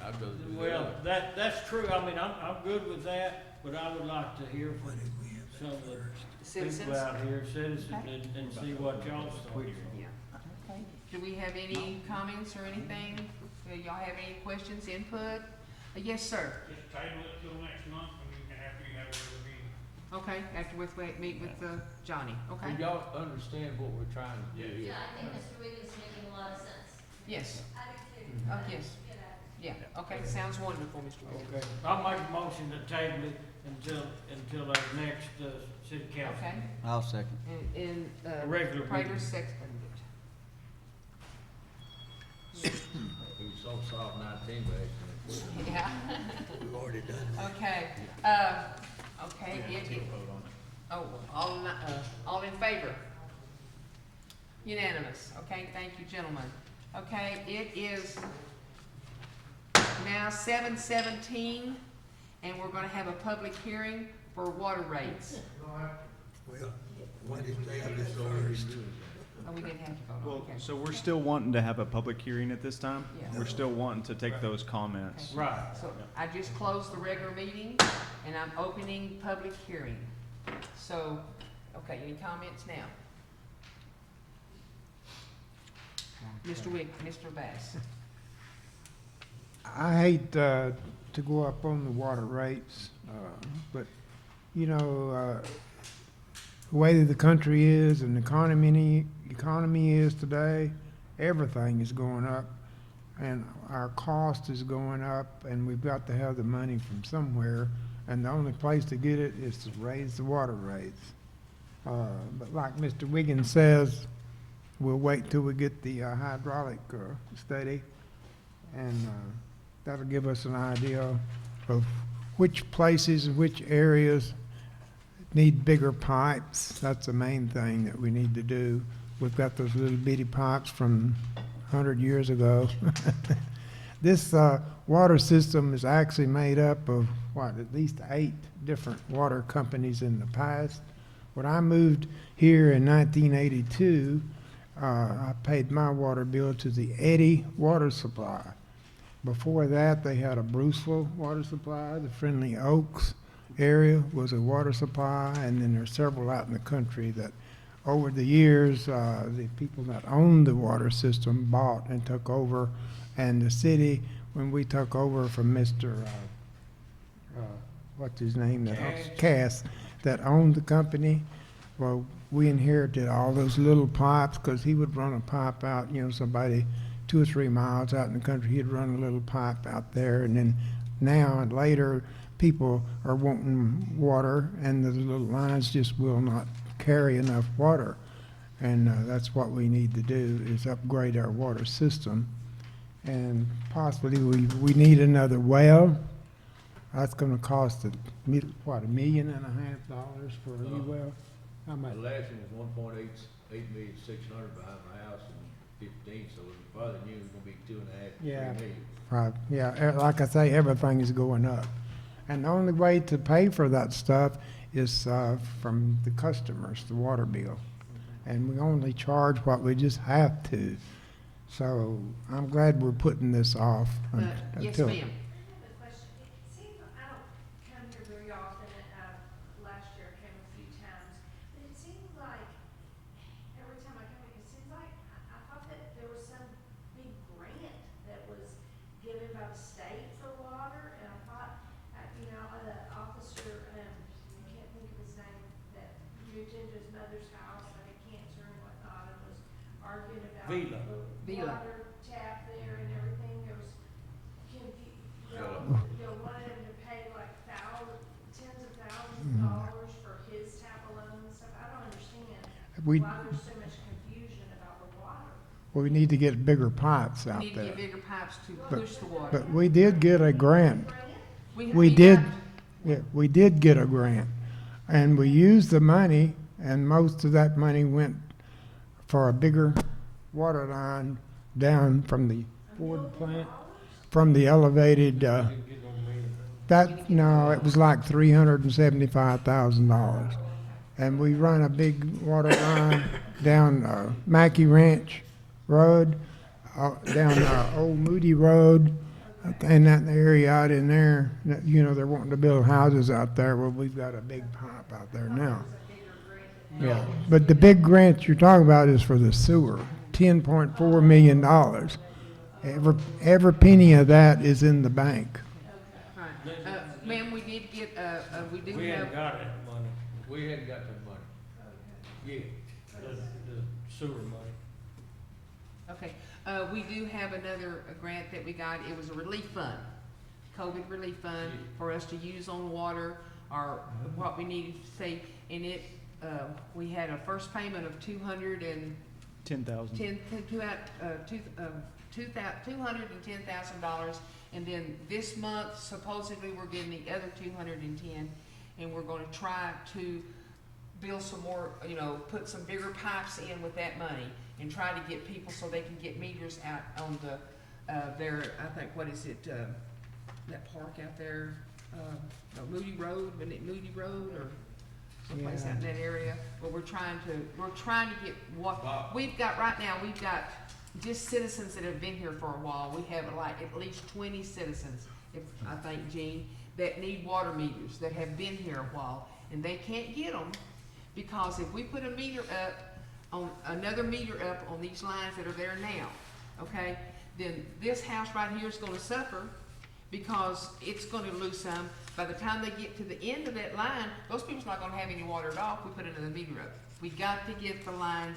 I'd rather do well, that. that's true, I mean, I'm good with that, but I would like to hear What from did we have some of the Citizens? people out here, citizens, Okay. and see what y'all's thoughts are. Yeah. Okay. Do we have any comments or anything? Do y'all have any questions, input? Yes, sir. Just table it till next month, and after you have a meeting. Okay, after we meet with, Johnny, okay? Do y'all understand what we're trying to do here? Yeah, I think Mr. Wiggins is making a lot of sense. Yes, I do too. Oh, yes. yeah, okay, sounds wonderful, Mr. Williams. Okay, I'll make a motion to table it until our next, city council. Okay, I'll second. and, A regular Prater meeting. seconded. We so solved 19, but actually, Yeah, We've already done that. okay, okay, oh, all in favor? Unanimous, okay, thank you, gentlemen. Okay, it is now 7:17, and we're gonna have a public hearing for water rates. Well, what did we have this first? Oh, we didn't have to vote on, Well, okay. so we're still wanting to have a public hearing at this time? Yeah. We're still wanting to take those comments. Right. So I just closed the regular meeting, and I'm opening public hearing. So, okay, any comments now? Mr. Mr. Bass? I hate to go up on the water rates, but, you know, the way that the country is and the economy is today, everything is going up, and our cost is going up, and we've got to have the money from somewhere, and the only place to get it is to raise the water rates. But like Mr. Wiggins says, we'll wait till we get the hydraulic study, and that'll give us an idea of which places and which areas need bigger pipes. That's the main thing that we need to do. We've got those little bitty pipes from 100 years ago. This water system is actually made up of, at least 8 different water companies in the past. When I moved here in 1982, I paid my water bill to the Eddy water supply. Before that, they had a Bruceville water supply. The Friendly Oaks area was a water supply, and then there's several out in the country that over the years, the people that owned the water system bought and took over, and the city, when we took over from Mr. What's his name? Cass, that owned the company, well, we inherited all those little pipes, because he would run a pipe out, somebody 2 or 3 miles out in the country, he'd run a little pipe out there, and then now and later, people are wanting water, and the little lines just will not carry enough water. And that's what we need to do, is upgrade our water system. And possibly we need another well. That's gonna cost $1.5 million for a new well? How much? The last one was 1.8 million behind my house in 15, so the father knew it was gonna be 2.5, 3 Yeah. million. Right, yeah, like I say, everything is going up. And the only way to pay for that stuff is from the customers, the water bill. And we only charge what we just have to. So I'm glad we're putting this off Yes, until. ma'am. I have a question. It seems, I don't come here very often, last year I came a few times, but it seems like every time I come here, it seems like, I thought that there was some big grant that was given by the state for water, and I thought, the officer, I can't think of his name, that moved into his mother's house, had cancer and whatnot, and was arguing about Vila. the Vila. water tap there and everything. There was wanted him to pay like tens of thousands of dollars for his tap alone and stuff. I don't understand We, why there's so much confusion about the water. we need to get bigger pipes We out need to there. get bigger pipes to But- push the water. But we did get a grant. Grant? We did, yeah, we did get a grant. And we used the money, and most of that money went for a bigger water line down from the Ford plant, from the elevated, Didn't get no million. no, it was like $375,000. And we run a big water line down Mackey Ranch Road, down Old Moody Road, and that area out in there. They're wanting to build houses out there. Well, we've got a big pipe out there now. Yeah, but the big grant you're talking about is for the sewer, $10.4 million. Every penny of that is in the bank. Right. Ma'am, we did get, we do We have. hadn't got that money, We hadn't got that money. Yeah. the sewer money. Okay, we do have another grant that we got. It was a relief fund, COVID relief fund for us to use on water or what we needed to say. And we had a first payment of $10,000. $210,000, and then this month supposedly we're getting the other 210, and we're going to try to build some more, put some bigger pipes in with that money and try to get people so they can get meters out on the their, I think, what is it, that park out there, Moody Road, wasn't it Moody Road or someplace out in that area? But we're trying to get what we've got right now. We've got just citizens that have been here for a while. We have like at least 20 citizens, I think, Gene, that need water meters that have been here a while, and they can't get them because if we put a meter up on another meter up on these lines that are there now, okay, then this house right here is going to suffer because it's going to lose some. By the time they get to the end of that line, those people's not going to have any water at all if we put another meter up. We got to get the lines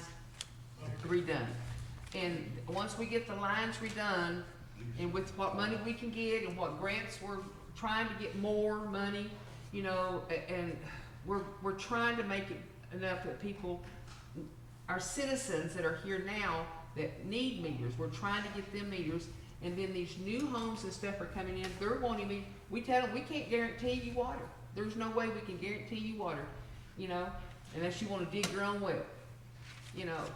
redone. And once we get the lines redone, and with what money we can get and what grants we're trying to get more money, and we're trying to make it enough that people, our citizens that are here now that need meters, we're trying to get them meters. And then these new homes and stuff are coming in, they're wanting me, we tell them, we can't guarantee you water. There's no way we can guarantee you water, unless you wanna dig your own well.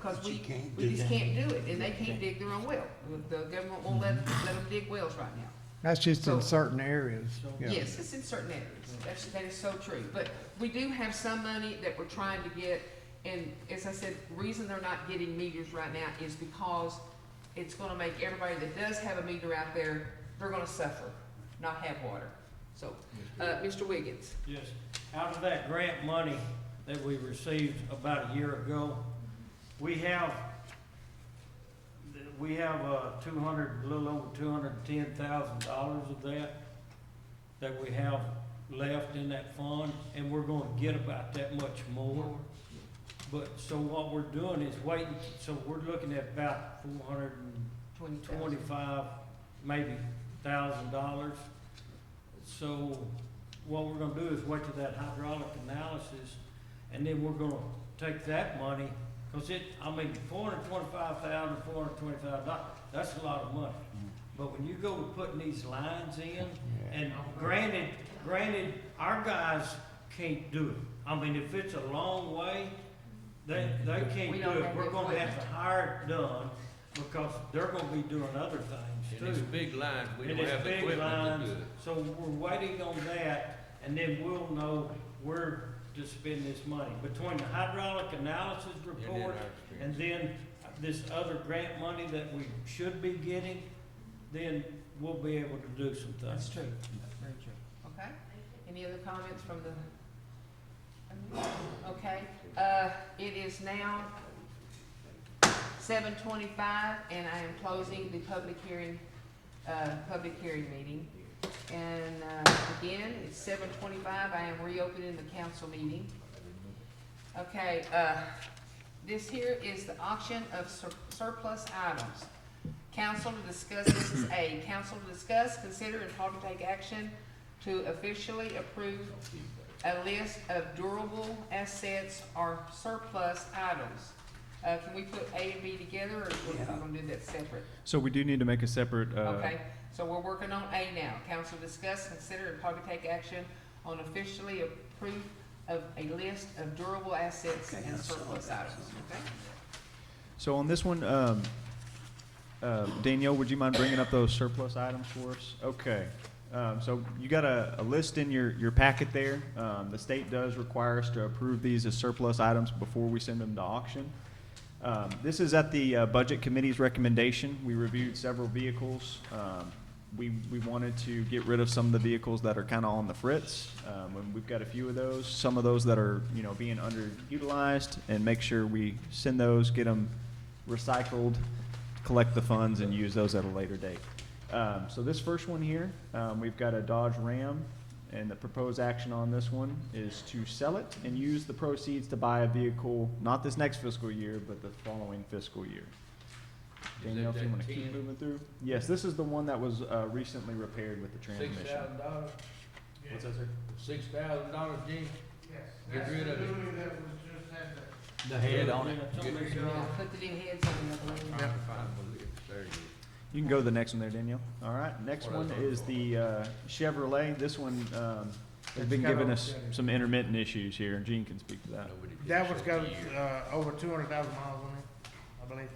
Cause But you we can't we do just that. can't do it, and they can't dig their own well. The government won't let them dig wells right now. That's just in So- certain areas. Yeah. Yes, it's in certain areas. That is so true. But we do have some money that we're trying to get, and as I said, the reason they're not getting meters right now is because it's gonna make everybody that does have a meter out there, they're gonna suffer, not have water. So, Mr. Wiggins. Yes, out of that grant money that we received about a year ago, we have a little over $210,000 of that we have left in that fund, and we're gonna get about that much more. But, so what we're doing is waiting, so we're looking at about 25, maybe $1,000. So what we're gonna do is wait till that hydraulic analysis, and then we're gonna take that money, cause $425,425, that's a lot of money. But when you go to putting these lines in, and granted, our guys can't do it. I mean, if it's a long way, they can't We do don't it. have We're the gonna have equipment. to hire it done, because they're gonna be doing other things And it's too. big lines, we And don't it's have the big equipment lines, to do it. so we're waiting on that, and then we'll know where to spend this money. Between the hydraulic analysis report and then this other grant money that we should be getting, then we'll be able to do some things. That's true, very true. Okay, any other comments from the? Okay, it is now 7:25, and I am closing the public hearing meeting. And, again, it's 7:25, I am reopening the council meeting. Okay, this here is the auction of surplus items. Council to discuss, this is A, council to discuss, consider, and probably take action to officially approve a list of durable assets or surplus items. Can we put A and B together, or are we gonna do that separate? So we do need to make a separate, Okay, so we're working on A now. Council discuss, consider, and probably take action on officially approve of a list of durable assets and surplus items, okay? so on this one, Danielle, would you mind bringing up those surplus items for us? Okay. So you got a list in your packet there. The state does require us to approve these as surplus items before we send them to auction. This is at the Budget Committee's recommendation. We reviewed several vehicles. We wanted to get rid of some of the vehicles that are kind of on the fritz. And we've got a few of those, some of those that are, being underutilized, and make sure we send those, get them recycled, collect the funds, and use those at a later date. So this first one here, we've got a Dodge Ram, and the proposed action on this one is to sell it and use the proceeds to buy a vehicle, not this next fiscal year, but the following fiscal year. Danielle, if you want to keep moving through. Yes, this is the one that was recently repaired with the transmission. $6,000, What's that, sir? $6,000, Gene? Yes. Get rid of it. That was just had The head on it. Yeah, put the new heads on the other one. There you go. You can go to the next one there, Danielle. All right, next one is the Chevrolet. This one has been giving us some intermittent issues here, and Gene can speak to that. Nobody did That one's show got, the year. over 200,000 miles on it, I believe,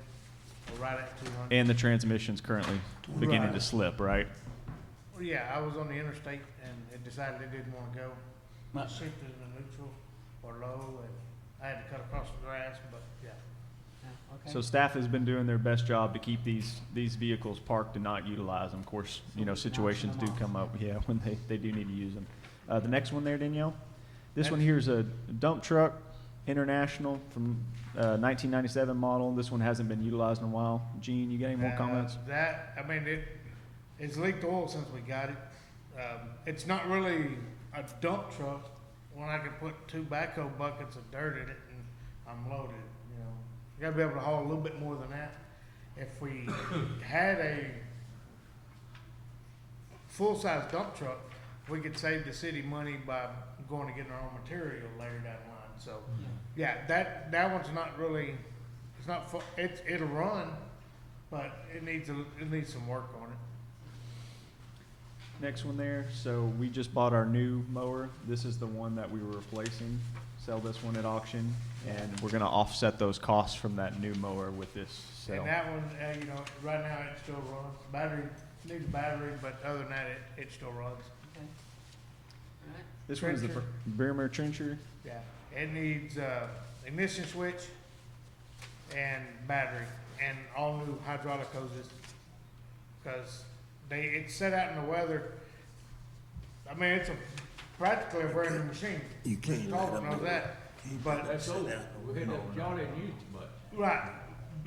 or right at 200. And the transmission's currently beginning to Right. slip, right? Well, yeah, I was on the interstate and it decided it didn't wanna go. It shifted into neutral or low, and I had to cut across the grass, but yeah. Okay. So staff has been doing their best job to keep these vehicles parked and not utilize them. Of course, situations do come up, when they do need to use them. The next one there, Danielle? This one here is a dump truck, International, from 1997 model. This one hasn't been utilized in a while. Gene, you got any more comments? It's leaked oil since we got it. It's not really a dump truck when I can put 2 backhoe buckets of dirt in it and I'm loaded, You gotta be able to haul a little bit more than that. If we had a full-size dump truck, we could save the city money by going and getting our own material later down the line. So, yeah, that one's not really, it'll run, but it needs some work on it. Next one there, so we just bought our new mower. This is the one that we were replacing. Sell this one at auction, and we're gonna offset those costs from that new mower with this sale. And that one, right now it still runs. Needs a battery, but other than that, it still runs. Okay. All right. This one is the Trencher. Bremer Trencher. Yeah, it needs, ignition switch and battery and all new hydraulic hoses. Cause it's set out in the weather. I mean, it's practically a brand new machine. You can't Mr. let Talbot them knows do that, but. That's old. Y'all didn't use it much. Right,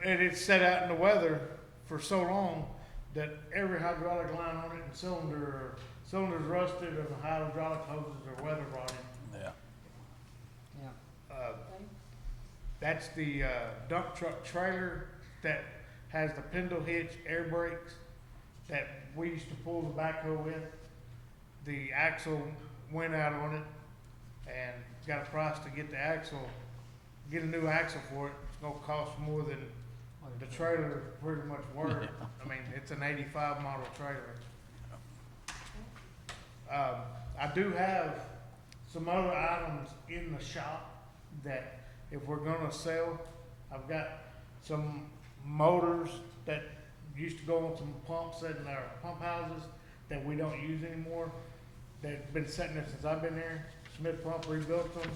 and it's set out in the weather for so long that every hydraulic line on it and cylinder's rusted and the hydraulic hoses are weather rotted. Yeah. Yeah. That's the dump truck trailer that has the Pendle hitch air brakes that we used to pull the backhoe with. The axle went out on it and got a price to get the axle, get a new axle for it. It's gonna cost more than the trailer pretty much worth. I mean, it's an 85 model trailer. I do have some other items in the shop that if we're gonna sell, I've got some motors that used to go on some pumps in our pump houses that we don't use anymore. They've been sitting there since I've been there. Smith Pump rebuilt them.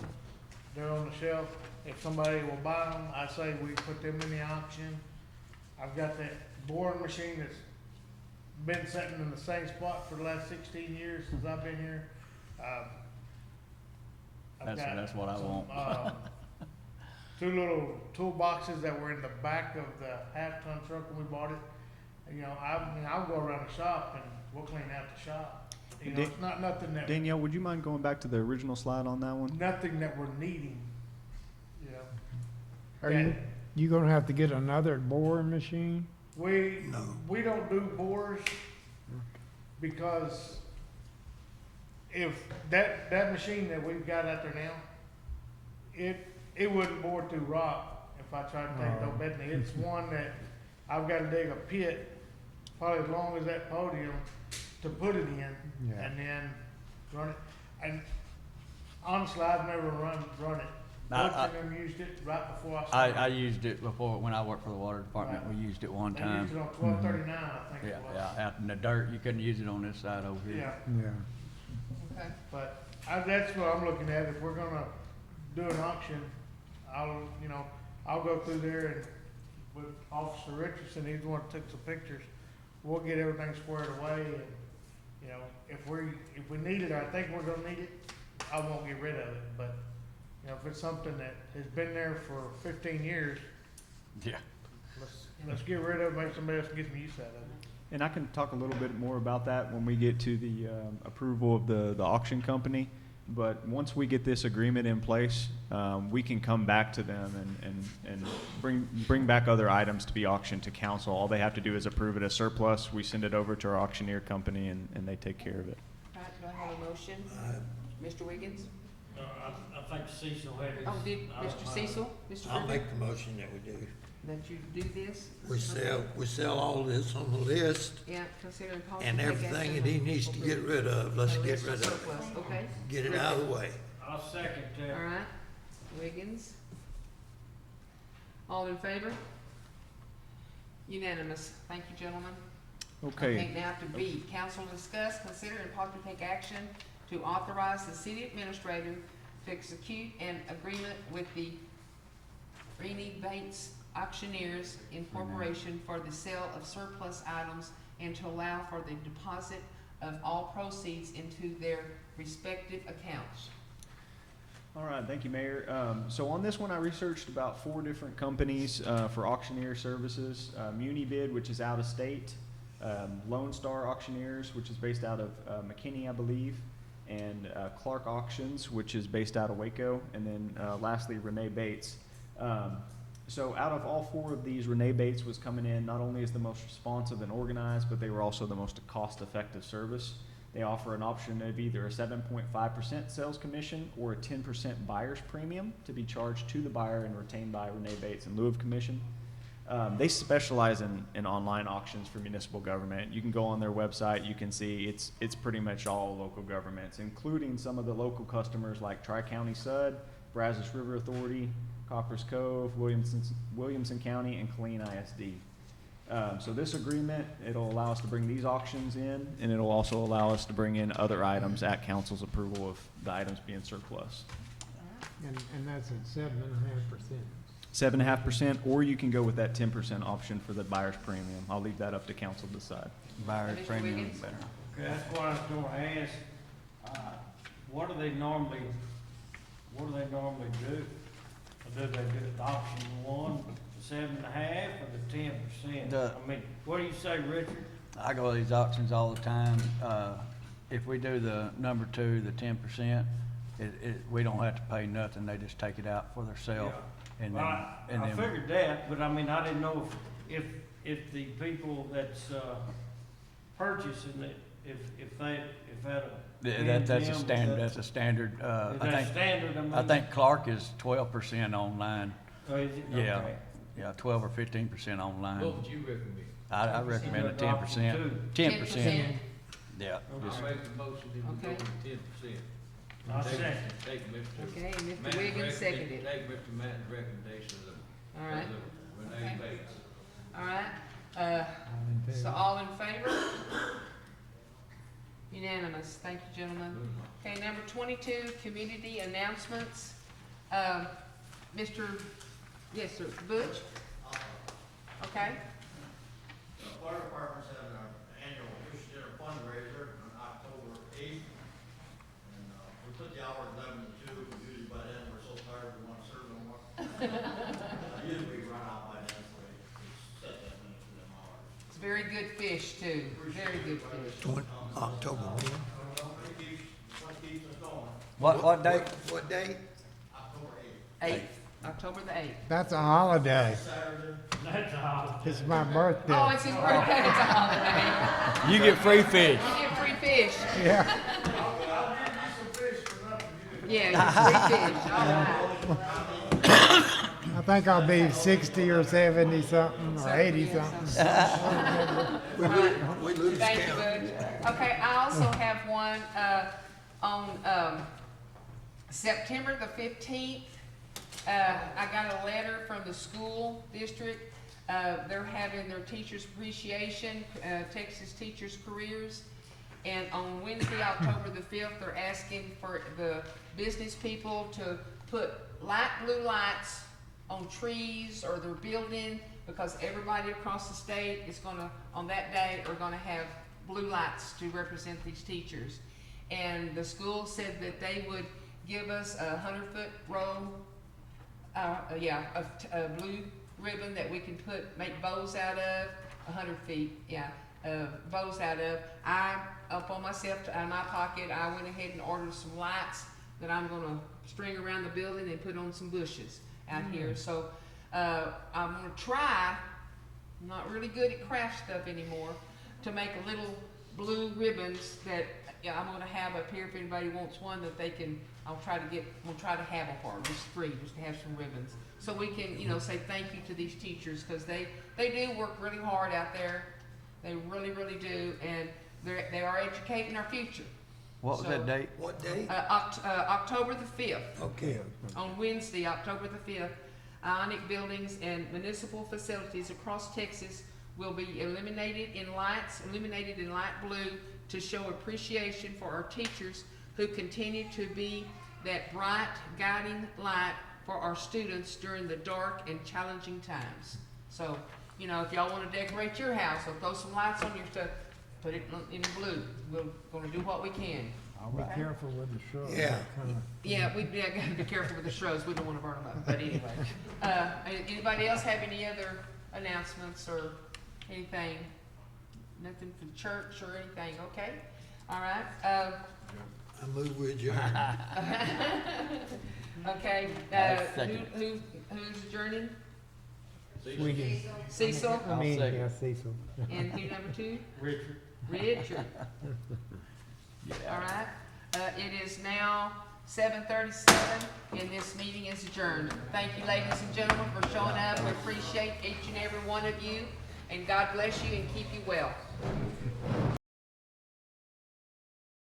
They're on the shelf. If somebody will buy them, I say we put them in the auction. I've got that boring machine that's been sitting in the same spot for the last 16 years since I've been here. I've got That's what I some, want. 2 little toolboxes that were in the back of the half-ton truck when we bought it. You know, I'll go around the shop and we'll clean out the shop. You know, it's not nothing that, Danielle, would you mind going back to the original slide on that one? nothing that we're needing, you know. Are you gonna have to get another boring machine? We don't do bores because if that machine that we've got out there now, it wouldn't bore through rock if I tried to take no Bethany. It's one that I've got to dig a pit probably as long as that podium to put it in, Yeah. and then run it. And honestly, I've never run it. I- Butch and them used it right before I started. I used it before, when I worked for the water department, we used it one They time. used it on 1239, I think Yeah, it was. yeah, out in the dirt, you couldn't use it on this side over here. Yeah. Yeah. Okay. But that's what I'm looking at. If we're gonna do an auction, I'll go through there and with Officer Richardson, he's the one that took some pictures. We'll get everything squared away and, you know, if we need it, or I think we're gonna need it, I won't get rid of it. But, you know, if it's something that has been there for 15 years, Yeah. let's get rid of it, make somebody else get some use out of it. And I can talk a little bit more about that when we get to the approval of the auction company. But once we get this agreement in place, we can come back to them and bring back other items to be auctioned to council. All they have to do is approve it as surplus. We send it over to our auctioneer company and they take care of it. All right, do I have a motion? Mr. Wiggins? I think Cecil had his. Oh, did Mr. Cecil? Mr. I'll Griffin? make the motion that we do. That you do this? We sell all this on the list Yeah, consider it possible. and to take everything action that he on needs to get rid of, let's the get list rid of surplus. it. Okay, Get it out of the way. I'll second all that. right. Wiggins? All in favor? Unanimous. Thank you, gentlemen. Okay. Now to B, council discuss, consider, and possibly take action to authorize the city administrator to execute an agreement with the Renee Bates Auctioneers Incorporation for the sale of surplus items and to allow for the deposit of all proceeds into their respective accounts. All right, thank you, Mayor. So on this one, I researched about 4 different companies for auctioneer services. Munibid, which is out of state. Lone Star Auctioneers, which is based out of McKinney, I believe. And Clark Auctions, which is based out of Waco. And then lastly, Renee Bates. So out of all 4 of these, Renee Bates was coming in not only as the most responsive and organized, but they were also the most cost-effective service. They offer an option of either a 7.5% sales commission or a 10% buyer's premium to be charged to the buyer and retained by Renee Bates in lieu of commission. They specialize in online auctions for municipal government. You can go on their website, you can see it's pretty much all local governments, including some of the local customers like Tri-County SUD, Brazos River Authority, Coppers Cove, Williamson County, and Killeen ISD. So this agreement, it'll allow us to bring these auctions in, and it'll also allow us to bring in other items at council's approval of the items being surplus. And that's at 7.5%. 7.5%, or you can go with that 10% option for the buyer's premium. I'll leave that up to council to decide. Buyer's Mr. premium is Wiggins? better. Okay, that's what I was gonna ask. What do they normally do? Or do they do the option 1, the 7.5, or the 10%? I mean, what do you say, Richard? I go to these auctions all the time. If we do the number 2, the 10%, we don't have to pay nothing. They just take it out for themselves. Yeah. And Well, then, I figured that, but I mean, I didn't know if if the people that's, purchasing it, if that That's a standard, that's a standard, Is I that think, standard? I think Clark is 12% online. Oh, is it? Yeah, Okay. yeah, 12 or 15% online. What would you recommend? I recommend a You drop from 10%. 10%. Yeah. I make a motion that we go Okay. with 10%. I second. Take Mr. Okay, Mr. Matt's Wiggins seconded. Take Mr. Matt's recommendation of All right, Renee Okay. Bates. all right. All in favor? So all in favor? Unanimous, thank you, gentlemen. Okay, number 22, community announcements. Mr., yes, sir, Butch? Okay, The fire department's having an annual fish dinner fundraiser on October 8th. And, we put the hour 11 to 2, but usually by then we're so tired we want to serve no more. Usually we run out by then, so we set that limit to them hours. it's very good fish too, very good fish. October when? What keeps us going? What date? What date? October 8th. 8th, October the 8th. That's a holiday. Saturday. That's all. It's my birthday. Oh, it's his birthday, it's a holiday. You get free fish. You get free fish. Yeah. I'll give you some fish for nothing. Yeah, you get free fish, all right. I think I'll be 60 or 70 something or 80 something. We lose Thank you, count. Butch. Okay, I also have one, on, September the 15th. I got a letter from the school district. They're having their Teachers Appreciation, Texas Teachers Careers. And on Wednesday, October the 5th, they're asking for the business people to put light blue lights on trees or their building, because everybody across the state is gonna, on that day, are gonna have blue lights to represent these teachers. And the school said that they would give us a 100-foot row, of blue ribbon that we can make bows out of, 100 feet, bows out of. Up on myself, out of my pocket, I went ahead and ordered some lights that I'm gonna string around the building and put on some bushes out here. So, I'm gonna try, I'm not really good at craft stuff anymore, to make a little blue ribbons that, I'm gonna have up here if anybody wants one that they can, we'll try to have them for them, just free, just to have some ribbons. So we can, say thank you to these teachers, cause they do work really hard out there. They really, really do, and they are educating our future. What was that date? What date? October the 5th. Okay. On Wednesday, October the 5th, ionic buildings and municipal facilities across Texas will be illuminated in light blue to show appreciation for our teachers who continue to be that bright guiding light for our students during the dark and challenging times. So, if y'all wanna decorate your house or throw some lights on your stuff, put it in blue. We're gonna do what we can. Be careful with the shrubs. Yeah. Yeah, gotta be careful with the shrubs, we don't wanna burn them up, but anyway. Anybody else have any other announcements or anything? Nothing for church or anything, okay? All right, I move with you. okay, second. who's adjourning? Wiggins. Cecil, second. Yeah, Cecil. and who number 2? Richard. Richard. All right, it is now 7:37, and this meeting is adjourned. Thank you, ladies and gentlemen, for showing up. We appreciate each and every one of you, and God bless you and keep you well.